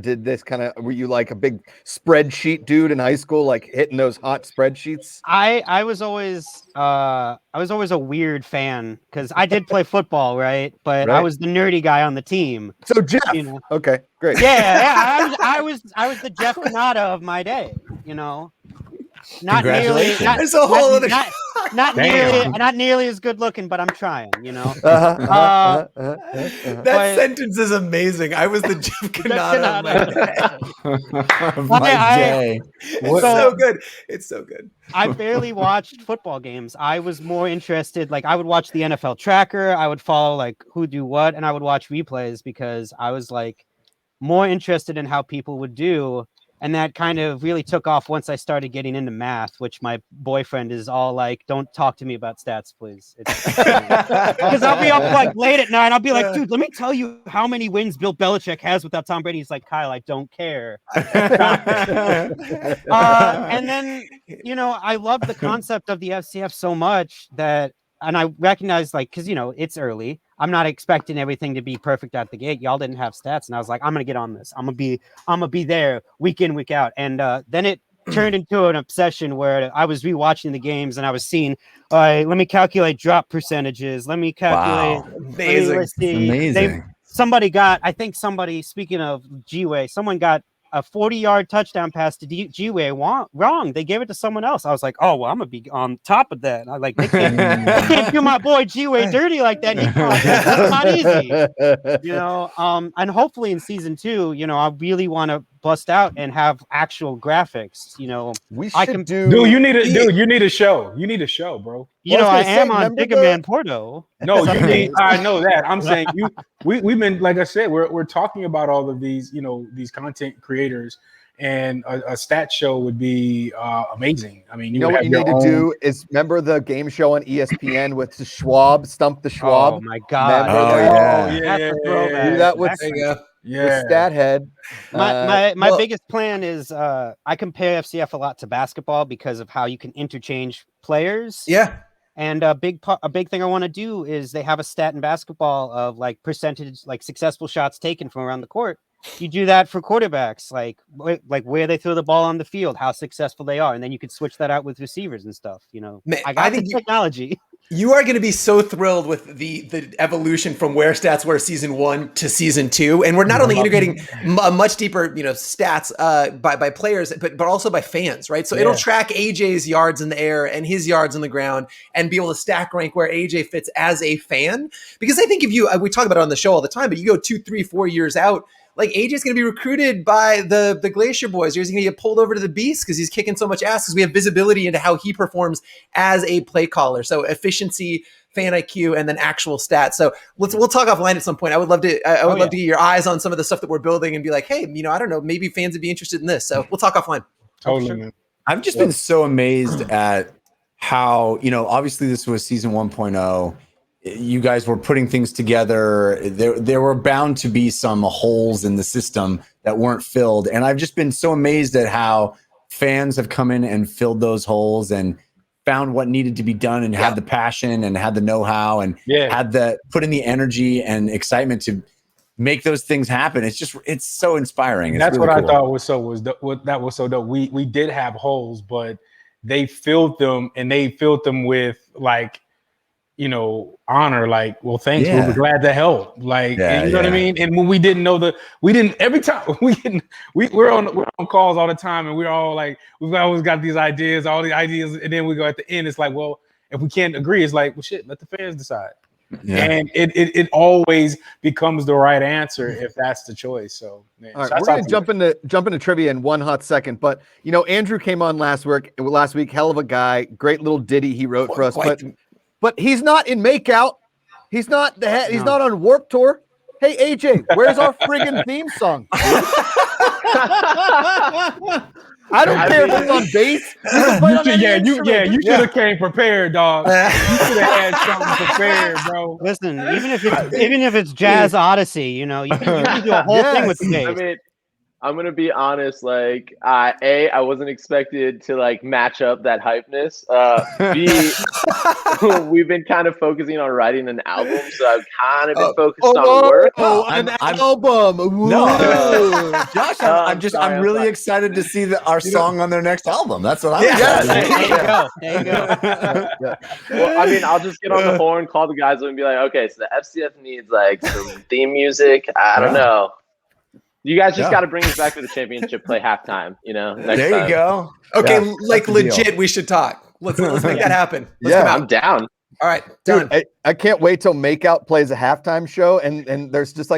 were you like a big spreadsheet dude in high school, like hitting those hot spreadsheets? I was always a weird fan because I did play football, right? But I was the nerdy guy on the team. So Jeff, okay, great. Yeah. I was the Jeff Cannata of my day. Not nearly. Not nearly as good looking, but I'm trying. That sentence is amazing. I was the Jeff Cannata of my day. It's so good. It's so good. I barely watched football games. I was more interested. Like, I would watch the NFL tracker. I would follow like who do what, and I would watch replays because I was like more interested in how people would do. And that kind of really took off once I started getting into math, which my boyfriend is all like, don't talk to me about stats, please. Because I'll be up like late at night. I'll be like, dude, let me tell you how many wins Bill Belichick has without Tom Brady. He's like, Kyle, I don't care. And then, I love the concept of the FCF so much that, and I recognize, like, because, it's early. I'm not expecting everything to be perfect out the gate. Y'all didn't have stats, and I was like, I'm gonna get on this. I'm gonna be there week in, week out. And then it turned into an obsession where I was rewatching the games and I was seeing, all right, let me calculate drop percentages. Let me calculate. Wow. Amazing. Speaking of G-Way, someone got a 40-yard touchdown pass to G-Way wrong. They gave it to someone else. I was like, oh, well, I'm going to be on top of that. I like, they can't do my boy G-Way dirty like that. That's not easy. And hopefully in season 2, I really want to bust out and have actual graphics. We should do. Dude, you need a show. You need a show, bro. I am on Bigger Man Porto. No, you need. I know that. I'm saying we've been, like I said, we're talking about all of these, these content creators, and a stat show would be amazing. I mean, what you need to do is remember the game show on ESPN with the Schwab, Stump the Schwab. Oh my God! Do that with Stat Head. My biggest plan is I compare FCF a lot to basketball because of how you can interchange players. Yeah. And a big thing I want to do is they have a stat in basketball of like percentage, like successful shots taken from around the court. You do that for quarterbacks, like where they throw the ball on the field, how successful they are, and then you could switch that out with receivers and stuff. I think technology. You are going to be so thrilled with the evolution from where stats were season 1 to season 2, and we're not only integrating a much deeper, stats by players, but also by fans, right? So it'll track AJ's yards in the air and his yards on the ground, and be able to stack rank where AJ fits as a fan. Because I think if we talk about it on the show all the time, but you go 2, 3, 4 years out. Like, AJ's going to be recruited by the Glacier Boys, or he's going to get pulled over to the Beast because he's kicking so much ass, because we have visibility into how he performs as a play caller. So efficiency, fan IQ, and then actual stats. So we'll talk offline at some point. I would love to love to get your eyes on some of the stuff that we're building and be like, hey, I don't know, maybe fans would be interested in this. So we'll talk offline. Totally. I've just been so amazed at how, obviously this was season 1.0. You guys were putting things together. There were bound to be some holes in the system that weren't filled. And I've just been so amazed at how fans have come in and filled those holes and found what needed to be done and had the passion and had the know-how and had the put in the energy and excitement to make those things happen. It's so inspiring. That's really what cool. I thought was so dope. We did have holes, but they filled them, and they filled them with honor. Like, well, thanks. Yeah. We're glad to help. Like, Yeah, you know what I mean? And when we didn't know every time we're on calls all the time, and we're all like, we've always got these ideas, all the ideas, and then we go at the end. It's like, well, if we can't agree, it's like, well, shit, let the fans decide. Yeah. And it always becomes the right answer if that's the choice. So, man, all right, we're gonna jump into trivia in one hot second. But Andrew came on last week. Hell of a guy, great little ditty he wrote for us. But he's not in Makeout. He's not he's not on Warp Tour. Hey AJ, where's our friggin' theme song? I don't care if it's on bass. You should have came prepared, dog. You should have had something prepared, bro. Listen, even if it's Jazz Odyssey, you can do a whole thing with the bass. I mean, I'm gonna be honest. Like, I wasn't expected to match up that hypeness. B, we've been kind of focusing on writing an album, so I've kind of been focused on work. An album. No, Josh, I'm really excited to see our song on their next album. That's what I'm. There you go. Well, I mean, I'll just get on the horn, call the guys, and be like, okay, so the FCF needs some theme music. I don't know. You guys just got to bring us back to the championship, play halftime, next there time. You go. Okay, legit, we should talk. Let's make that happen. I'm down. All right, done. Dude, I can't wait till Makeout plays a halftime show and there's just so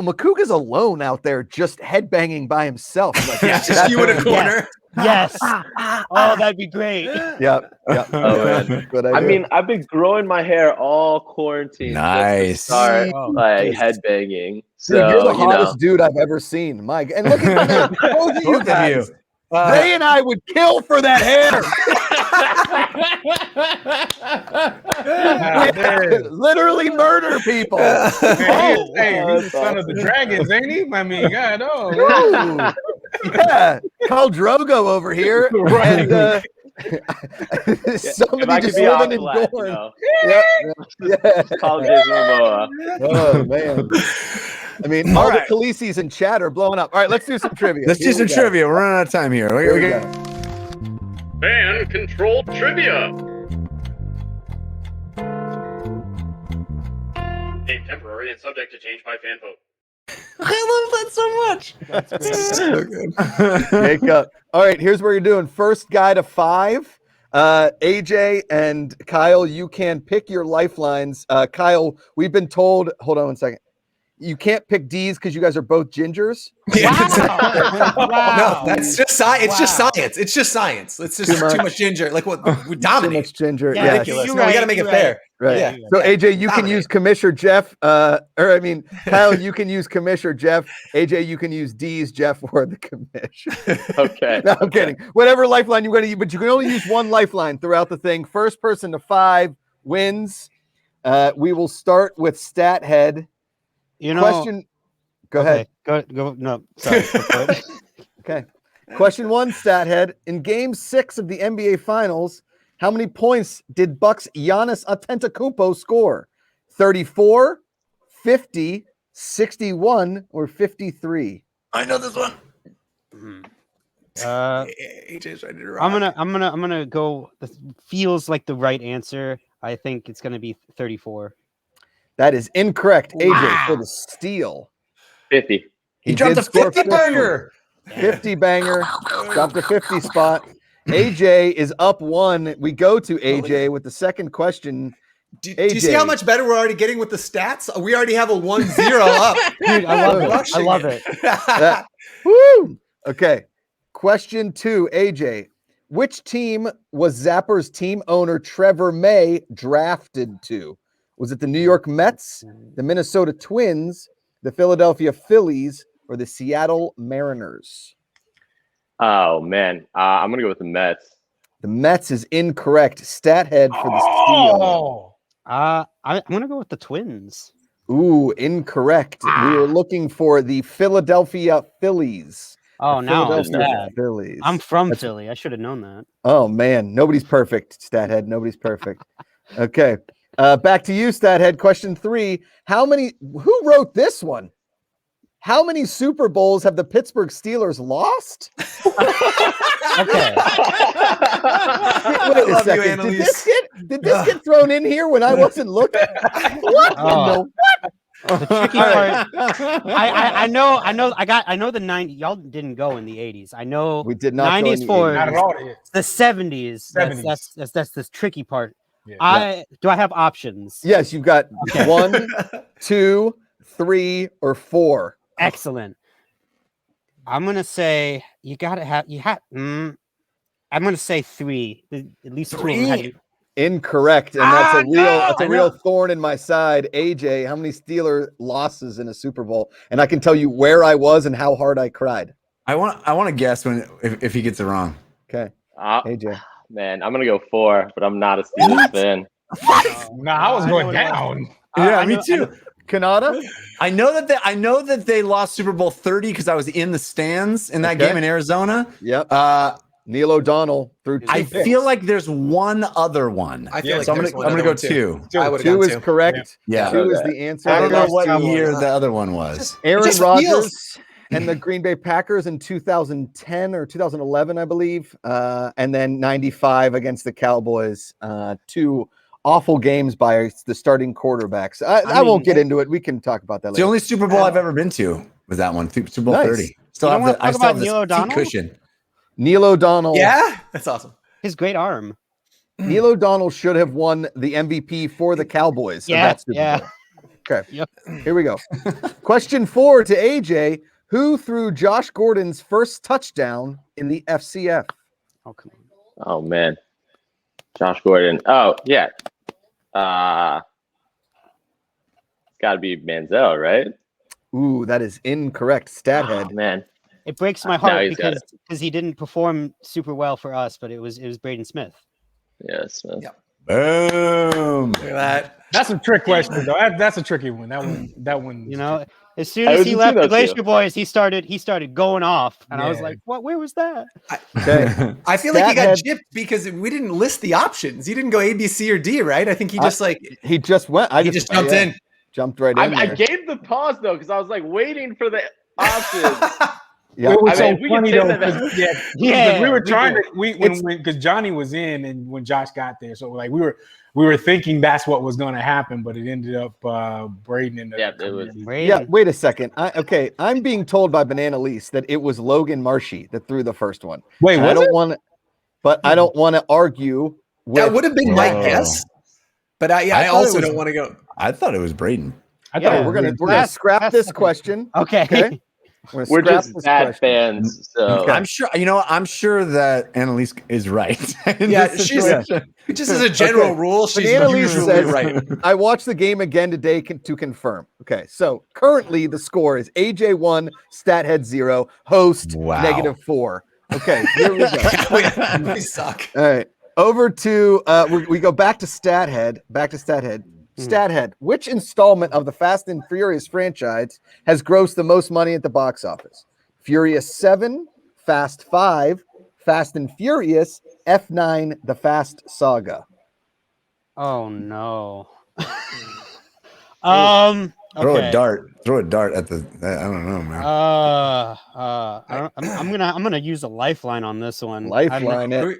Macuga's alone out there just headbanging by himself. Like, just you in a corner. Yes. Oh, that'd be great. Yep. Oh, man. Good idea. I mean, I've been growing my hair all quarantine. Nice. Start headbanging. So dude, you're the hottest dude I've ever seen, Mike. And look at both of you guys. Ray and I would kill for that hair. Literally murder people. He's the son of the dragons, ain't he? I mean, God, yeah, Khal Drogo over here. Right. And, somebody just living in Dorne. Call Jason Momoa. Oh man. I mean, all the Khaleesi's in chat are blowing up. All right, let's do some trivia. Let's do some trivia. We're running out of time here. Here we go. Fan-controlled trivia. Name temporary and subject to change by fan vote. I love that so much. That's so good. Make up. All right, here's what you're doing. First guy to 5. AJ and Kyle, you can pick your lifelines. Kyle, we've been told. Hold on one second. You can't pick Dees because you guys are both gingers. Wow. No, that's just science. It's just science. It's just science. It's just too much ginger. Like what we dominate. Too much ginger. Yeah, ridiculous. No, we got to make it fair. Right. Yeah. So AJ, you can use Commissioner Jeff. Kyle, you can use Commissioner Jeff. AJ, you can use Dees, Jeff, or the Commissioner. Okay. No, I'm kidding. Whatever lifeline you're going to use, but you can only use one lifeline throughout the thing. First person to 5 wins. We will start with Stat Head. Question. Go ahead. Go. No, sorry. Okay. Question 1, Stat Head. In Game 6 of the NBA Finals, how many points did Bucks' Giannis Antetokounmpo score? 34, 50, 61, or 53? I know this one. AJ's ready to rock. I'm gonna go. This feels like the right answer. I think it's gonna be 34. That is incorrect. AJ for the steal. 50. He dropped a 50 banger. 50 banger. Dropped a 50 spot. AJ is up 1. We go to AJ with the second question. Do you see how much better we're already getting with the stats? We already have a 1-0 up. Dude, I love it. I love it. Woo! Okay. Question 2, AJ. Which team was Zapper's team owner Trevor May drafted to? Was it the New York Mets, the Minnesota Twins, the Philadelphia Phillies, or the Seattle Mariners? Oh, man. I'm going to go with the Mets. The Mets is incorrect. Stathead for the steal. I'm gonna go with the Twins. Ooh, incorrect. We were looking for the Philadelphia Phillies. Oh, now I'm Philadelphia sad. Phillies. I'm from Philly. I should have known that. Oh man, nobody's perfect, Stathead. Nobody's perfect. Okay. Back to you, Stathead. Question 3. Who wrote this one? How many Super Bowls have the Pittsburgh Steelers lost? Okay. Wait a second. Did this get thrown in here when I wasn't looking? What? Oh. The tricky part. I know the 90s. Y'all didn't go in the 80s. I know We did not 90s go in the 80s. Not at all. the 70s. 70s. That's the tricky part. Yeah. Do I have options? Yes, you've got 1, 2, 3, or 4. Excellent. I'm gonna say I'm gonna say 3. At least 2 of them had to be. Incorrect, and that's a real thorn in my side. AJ, how many Steeler losses in a Super Bowl? And I can tell you where I was and how hard I cried. I want to guess if he gets it wrong. Okay, AJ. Man, I'm gonna go 4, but I'm not a Steelers fan. I was going down. Me too. Cannata? I know that they lost Super Bowl 30 because I was in the stands in that game in Arizona. Yep. Neil O'Donnell threw 2 I picks. feel like there's one other one. I feel like so I'm gonna go 2. I would've 2 gone is 2. correct. Yeah. 2 is the answer. I don't They know lost what 2 year more. the other one was. Aaron just Rodgers feels. and the Green Bay Packers in 2010 or 2011, I believe, and then 95 against the Cowboys. 2 awful games by the starting quarterbacks. I won't get into it. We can talk about that later. The only Super Bowl I've ever been to was that one, Super Bowl 30. Still have wanna I talk still about have Neil the O'Donnell? seat cushion. Neil O'Donnell. Yeah, that's awesome. His great arm. Neil O'Donnell should have won the MVP for the Cowboys. Yeah, of that Super yeah. Bowl. Okay. Yep. Here we go. Question 4 to AJ. Who threw Josh Gordon's first touchdown in the FCF? Oh, come on. Oh man, Josh Gordon. Oh yeah, it's got to be Manziel, right? Ooh, that is incorrect. Stathead. Oh, man, It breaks my No, heart he's got because he didn't perform super well for us, but it was Braden Smith. yes, man. Yep. Boom. Look at that. That's a trick question, though. That's a tricky one. That one. You know, as soon I as was he just left thinking the that too. Glacier Boys, he started going off, and I was Yeah. like, "What? Where was that?" Okay. I feel like he got Stathead. gypped because we didn't list the options. He didn't go A, B, C, or D, right? I think he just He just went. he just jumped in. Jumped right in. I there. gave the pause though because I was like waiting for the options. Yeah. It was I mean, so we can funny say though. that- 'Cause, yeah, Yeah, we were we trying did. to because Johnny was in and when Josh got there, so like we were thinking that's what was going to happen, but it ended up Braden ended up Yeah, it was- coming in. Braden. Yeah, wait a second. I'm being told by Banana Lease that it was Logan Marshy that threw the first one. Wait, And I was don't it? want to, but I don't want to argue. That would have been my Whoa. guess. But I thought also it was- don't want to go. I thought it was Braden. I Yeah, thought it We're was gonna Last- scrap last this second. question. Okay. Okay. We're We're scrap just this bad question. fans. So I'm sure. I'm sure that Annalise is right. in Yeah, this she's situation. just as a general Okay. rule, she's Banana Leaf usually says- right. I watched the game again today to confirm. Okay, so currently the score is AJ 1, Stathead 0, host Wow. -4. Okay, here we go. We suck. All right, over to we go back to Stathead. Stathead, which installment of the Fast and Furious franchise has grossed the most money at the box office? Furious 7, Fast 5, Fast and Furious, F9, The Fast Saga. Oh no. Throw Okay. a dart. Throw a dart at the. I don't know, man. I'm gonna use a lifeline on this one. Lifeline it.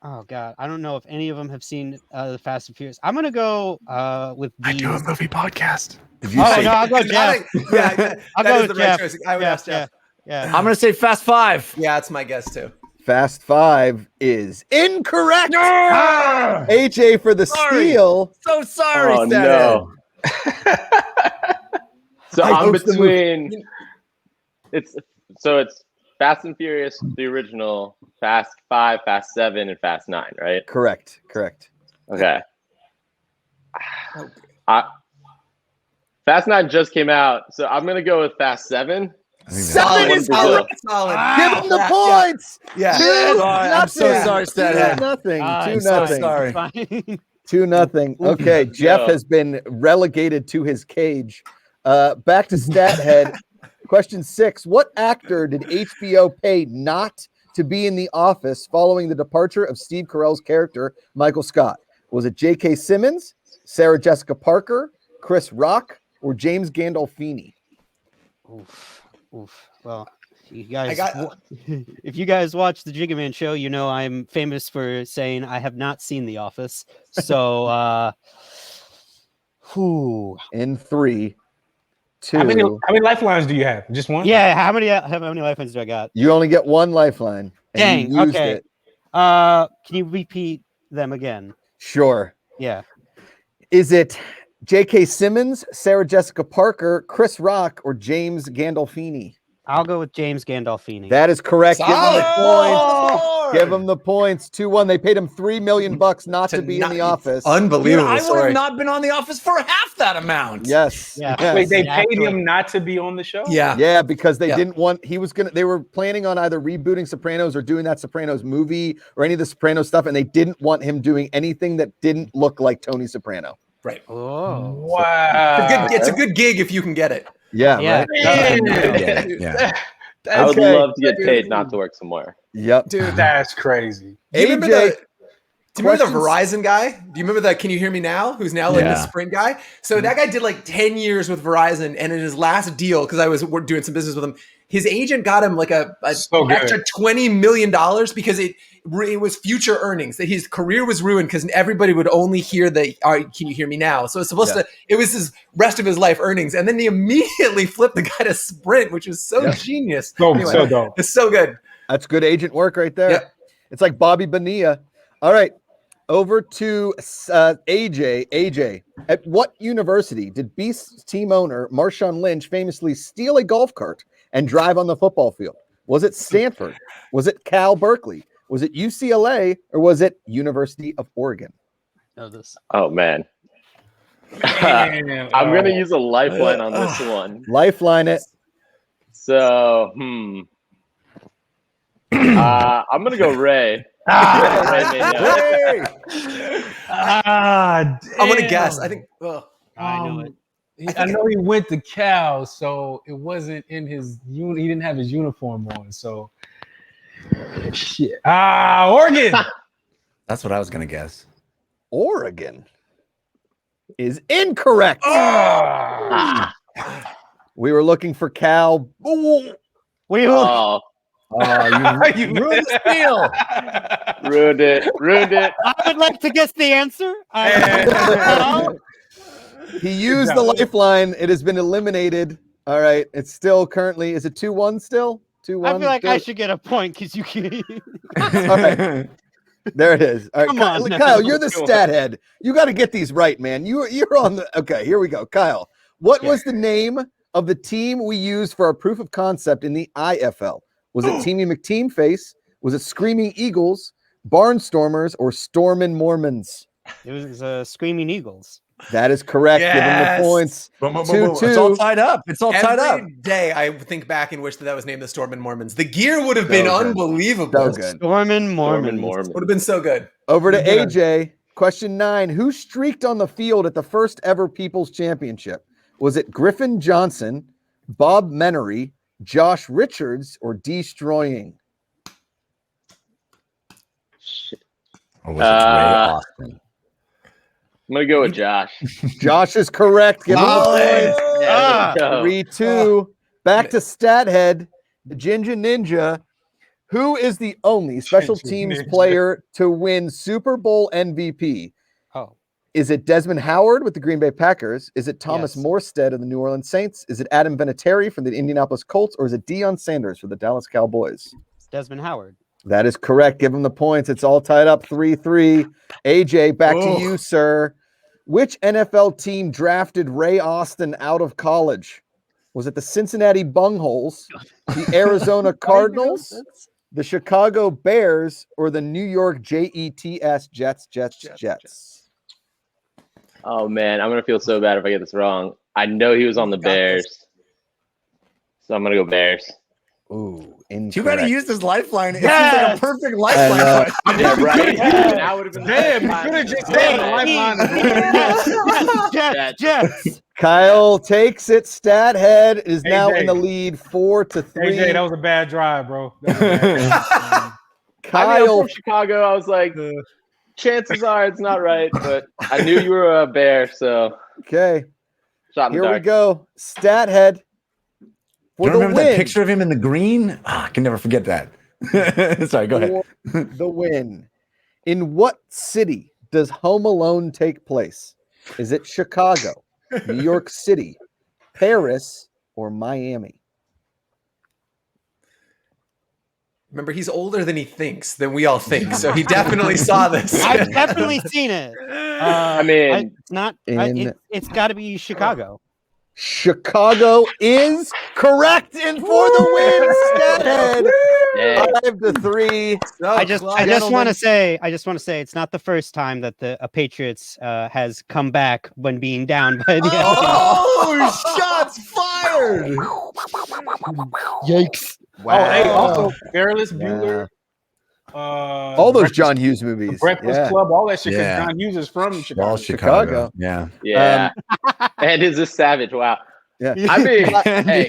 Oh god, I don't know if any of them have seen the Fast and Furious. I'm gonna go with Dees. I do a movie podcast. Did you Oh say? no, I'll go Jeff. Yeah, I'll that go is with the Jeff. right choice. I would ask Jeff. Yeah. I'm gonna say Fast 5. Yeah, that's my guess too. Fast 5 is incorrect. Ah! AJ for the Sorry. steal. So sorry, Oh, Stathead. no. So I I'm host the between. It's Fast and Furious, the original, Fast 5, Fast 7, and Fast 9, right? Correct. Okay. Fast 9 just came out, so I'm gonna go with Fast 7. Solid. is Solid. Give him the points. Yeah. I'm so sorry, Stat. 2-0. I'm so sorry. 2-0. Okay, Jeff has been relegated to his cage. Back to Stathead. Question 6. What actor did HBO pay not to be in The Office following the departure of Steve Carell's character, Michael Scott? Was it J.K. Simmons, Sarah Jessica Parker, Chris Rock, or James Gandolfini? Oof. Well, you guys, if you guys watch the Jigga Man show, you know I'm famous for saying I have not seen The Office. So, In 3, 2. How many lifelines do you have? Just one? Yeah. How many lifelines do I got? You only get one lifeline. And Dang. you used Okay. it. Can you repeat them again? Sure. Yeah. Is it J.K. Simmons, Sarah Jessica Parker, Chris Rock, or James Gandolfini? I'll go with James Gandolfini. That is correct. Give him the Solid. points. Give him the points. 2-1. They paid him $3 million not to be in The Office. Unbelievable. I would have not been on The Office for half that amount. Yes. Yeah. Yes. Wait, they paid him not to be on the show? Yeah. Yeah, because they didn't want, they were planning on either rebooting Sopranos or doing that Sopranos movie or any of the Sopranos stuff, and they didn't want him doing anything that didn't look like Tony Soprano. Right. Oh. Wow. It's a good gig if you can get it. Yeah. Yeah. Right? Yeah. I would Okay. love to get paid not to work somewhere. Yep. Dude, That's crazy. do you remember AJ, the Verizon guy? Do you remember that? Can you hear me now? Who's now like the Sprint guy? So that guy did like 10 years with Verizon, and in his last deal, because I was doing some business with him, his agent got him like a extra $20 million because it was future earnings. That his career was ruined because everybody would only hear the "All right, can you hear me now?" So it's supposed to. It was his rest of his life earnings, and then they immediately flipped the guy to Sprint, which was so genius. So dope. It's so good. That's good agent work right there. Yep. It's like Bobby Bonilla. All right. Over to AJ. AJ, at what university did Beast's team owner, Marshawn Lynch, famously steal a golf cart and drive on the football field? Was it Stanford? Was it Cal Berkeley? Was it UCLA? Or was it University of Oregon? Oh, man. I'm going to use a lifeline on this one. Lifeline it. So, I'm going to go Ray. Hey! I'm gonna guess. I think. I know it. I know he went to Cal, so it wasn't in his he didn't have his uniform on. So shit. Oregon. That's what I was gonna guess. Oregon is incorrect. We were looking for Cal. We will. You ruined the steal. Ruined it. I would like to guess the answer. He used the lifeline. It has been eliminated. All right. It's still currently, is it 2-1 still? 2-1. I feel like I should get a point because you can't. All right. There it is. All right, Come Kyle, on, Kyle, you're the stat head. You got to get these right, man. You're on the. Okay, here we go. Kyle, what was the name of the team we used for our proof of concept in the IFL? Was it Teamy McTeam Face? Was it Screaming Eagles, Barnstormers, or Stormin' Mormons? It was Screaming Eagles. That is correct. Give them the points. 2-2. It's all tied up. It's all tied up. Every day I think back and wish that was named the Stormin' Mormons. The gear would have been unbelievable. So good. Stormin' Mormons. Would have been so good. Over to AJ. Question 9. Who streaked on the field at the first ever People's Championship? Was it Griffin Johnson, Bob Menery, Josh Richards, or Destroying? Or was it Ray Austin? I'm going to go with Josh. Josh is correct. Give him the points. Yeah, there we go. 3-2. Back to Stathead, the Ginger Ninja. Who is the only special teams player to win Super Bowl MVP? Oh. Is it Desmond Howard with the Green Bay Packers? Is it Thomas Morstead of the New Orleans Saints? Is it Adam Vinatieri from the Indianapolis Colts? Or is it Deion Sanders for the Dallas Cowboys? Desmond Howard. That is correct. Give him the points. It's all tied up 3-3. AJ, back to you, sir. Which NFL team drafted Ray Austin out of college? Was it the Cincinnati Bungholes, the Arizona Cardinals, the Chicago Bears, or the New York Jets? Jets. Oh, man. I'm going to feel so bad if I get this wrong. I know he was on the Bears. So I'm gonna go Bears. Ooh, Too bad he used his lifeline. It Yes! seems like a perfect lifeline. Yeah, right. That would have been Damn, you could have just said the lifeline. Jets. Kyle takes it. Stathead is now AJ. in the lead 4-3. AJ, that was a bad drive, bro. That was a bad drive. I mean, I'm Kyle, from Chicago. I was like, chances are it's not right, but I knew you were a Bear, so okay, shot in the here we dark. go. Stathead for You the remember win. that picture of him in the green? I can never forget that. Sorry, go ahead. For the win. In what city does Home Alone take place? Is it Chicago, New York City, Paris, or Miami? Remember, he's older than he thinks, than we all think. So he definitely saw this. I've definitely seen it. I mean, it's not. in- It's got to be Chicago. Chicago is correct, and for the win, Stathead, yeah. 5-3. I just want to say, it's not the first time that the Patriots has come back when being down by the Oh, shots fired! Yikes! Oh, hey, also Fearless Bueller. All those John Hughes movies. Breakfast Club, all that shit. Because Yeah. John Hughes is from Chicago. All Chicago. Yeah. Yeah. And is a savage. Wow. Yeah. I mean, hey,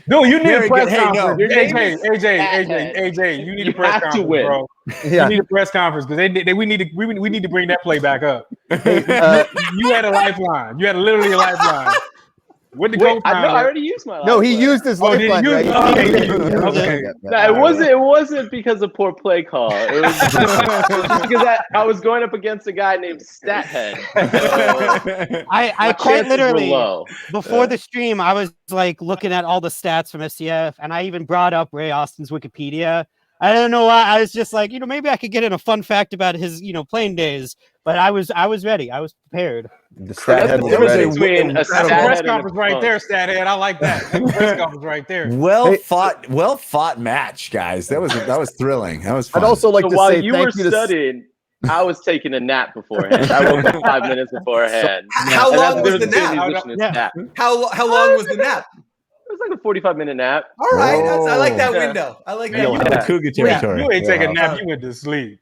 No, you need Very a press good. Hey, no. conference. Your name is AJ, you need You a press have to conference, win. bro. Yeah. You need a press conference because we need to bring that play back up. Uh, You had a lifeline. You had literally a lifeline. With the wait, I know I co-founder. already used my no, he lifeline. used his Oh, did he lifeline. use- right? okay. No, it wasn't because of poor play call. It was just because I was going up against a guy named Stathead. So I my quite chances were literally low. before the stream, I was like looking at all the stats from SCF, and I even brought up Ray Austin's Wikipedia. I don't know why. I was just like, maybe I could get in a fun fact about his, playing days. But I was ready. I was prepared. The Stathead was There was a ready. Between a That's a Stathead press and a conference right punk. there, Stathead. I like that. That's a press conference right there. Well fought match, guys. That was thrilling. That was fun. I'd also like So to while say you thank were you to studying, I was taking a nap beforehand. I woke up 5 minutes beforehand. How And long that's was the the difference between nap? musician and Yeah. nap. How long was the nap? It was like a 45-minute nap. All right, I like that Yeah. window. I like Yeah, that you window. know, Macuga territory. You ain't taking a nap. You went to sleep.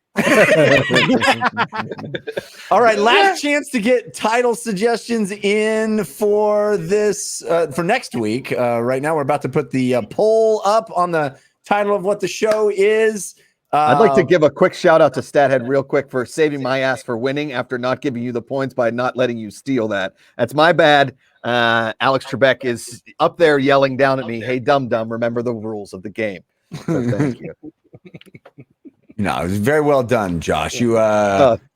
All right, last chance to get title suggestions in for this for next week. Right now, we're about to put the poll up on the title of what the show is. I'd like to give a quick shout out to Stathead real quick for saving my ass for winning after not giving you the points by not letting you steal that. That's my bad. Alex Trebek is up there yelling down at me, "Hey, dum dum, remember the rules of the game." So thank you. No, it was very well done, Josh. You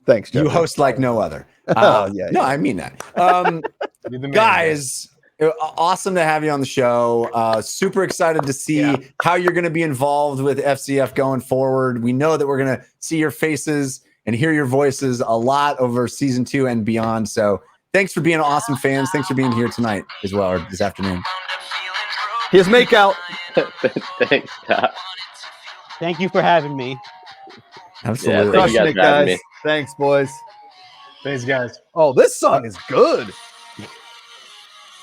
Thanks, you Jeffrey. host like no other. Yeah. No, I mean that. You're the man, Guys, awesome to have you on the show. Super excited to see how you're going to be involved with FCF going forward. We know that we're going to see your faces and hear your voices a lot over season 2 and beyond. So thanks for being awesome fans. Thanks for being here tonight as well, or this afternoon. His makeout. Thanks, Doc. Thank you for having me. Absolutely. Thank you Crushing guys it, for having guys. me. Thanks, boys. Thanks, guys. Oh, this song is good.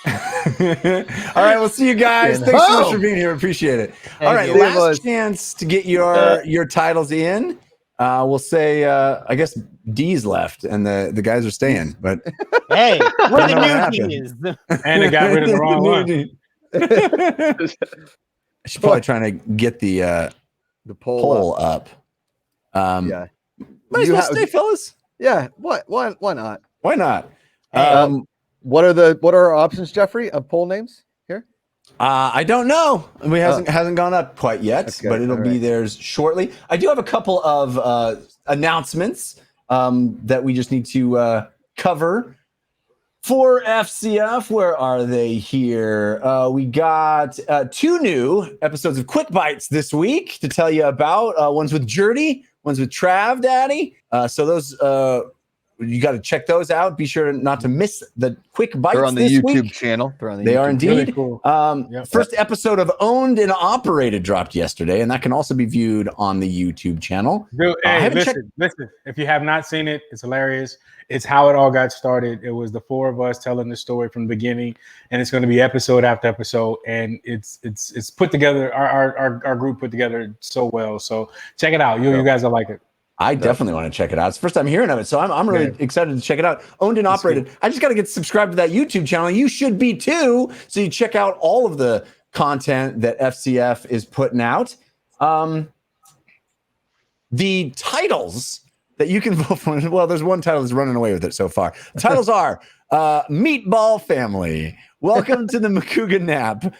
All right, we'll see you guys. Thanks so much for being here. Appreciate it. All right, you. last chance to get your titles in. We'll say I guess Dees left and the guys are staying, but Hey, I we're don't know what the happened. new Dees. And they got rid of the wrong one. I should probably try to get the poll up. Yeah. Might as well stay, fellas. Yeah. What? Why not? Why not? What are our options, Jeffrey, of poll names here? I don't know. We hasn't gone up quite yet, Okay, but it'll all be right. there shortly. I do have a couple of announcements that we just need to cover for FCF. Where are they here? We got 2 new episodes of Quick Bites this week to tell you about. One's with Jerdy, one's with Trav Daddy. So those you got to check those out. Be sure not to miss the quick bites. They're on the this YouTube week. channel. They are indeed. Really cool. First episode of Owned and Operated dropped yesterday, and that can also be viewed on the YouTube channel. Dude, hey, listen. If you have not seen it, it's hilarious. It's how it all got started. It was the four of us telling the story from the beginning, and it's going to be episode after episode, and it's put together. Our group put together so well. So check it out. You guys will like it. I definitely want to check it out. It's the first time hearing of it, so I'm really excited to check it out. Owned and Operated. I just got to get subscribed to that YouTube channel. You should be too, so you check out all of the content that FCF is putting out. The titles that you can vote for. Well, there's one title that's running away with it so far. The titles are Meatball Family, Welcome to the Macuga Nap,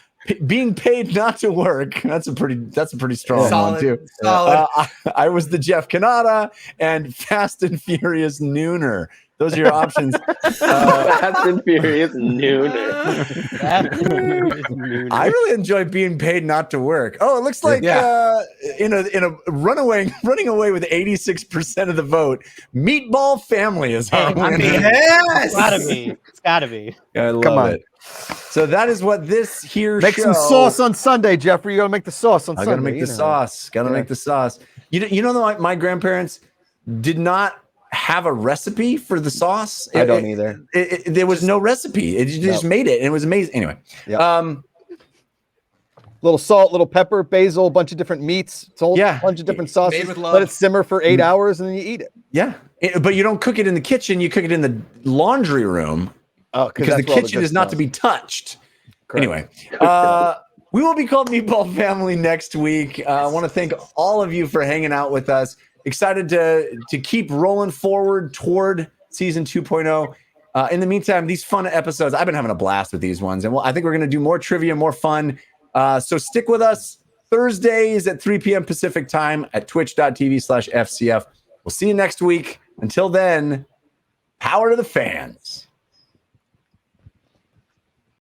Being Paid Not to Work. That's a pretty strong one too. I was the Jeff Cannata, and Fast and Furious Nooner. Those are your options. Fast and Furious Nooner. I really enjoy Being Paid Not to Work. Oh, it looks like in a running away with 86% of the vote. Meatball Family is our winner. Yes, it's gotta be. I love it. So that is what this here Make some sauce on Sunday, Jeffrey. You gotta make the sauce on Sunday. I gotta make the sauce. Make the sauce. You know, my grandparents did not have a recipe for the sauce. I don't either. There was no recipe. It just made it, and it was amazing. Anyway, little salt, little pepper, basil, a bunch of different meats, a bunch of different sauces. Let it simmer for 8 hours, and then you eat it. Yeah, but you don't cook it in the kitchen. You cook it in the laundry room. Oh, because the kitchen is not to be touched. Correct. Anyway, we will be called Meatball Family next week. I want to thank all of you for hanging out with us. Excited to keep rolling forward toward season 2.0. In the meantime, these fun episodes, I've been having a blast with these ones, and I think we're going to do more trivia, more fun. So stick with us Thursdays at 3 p.m. Pacific time at twitch.tv/FCF. We'll see you next week. Until then, power to the fans.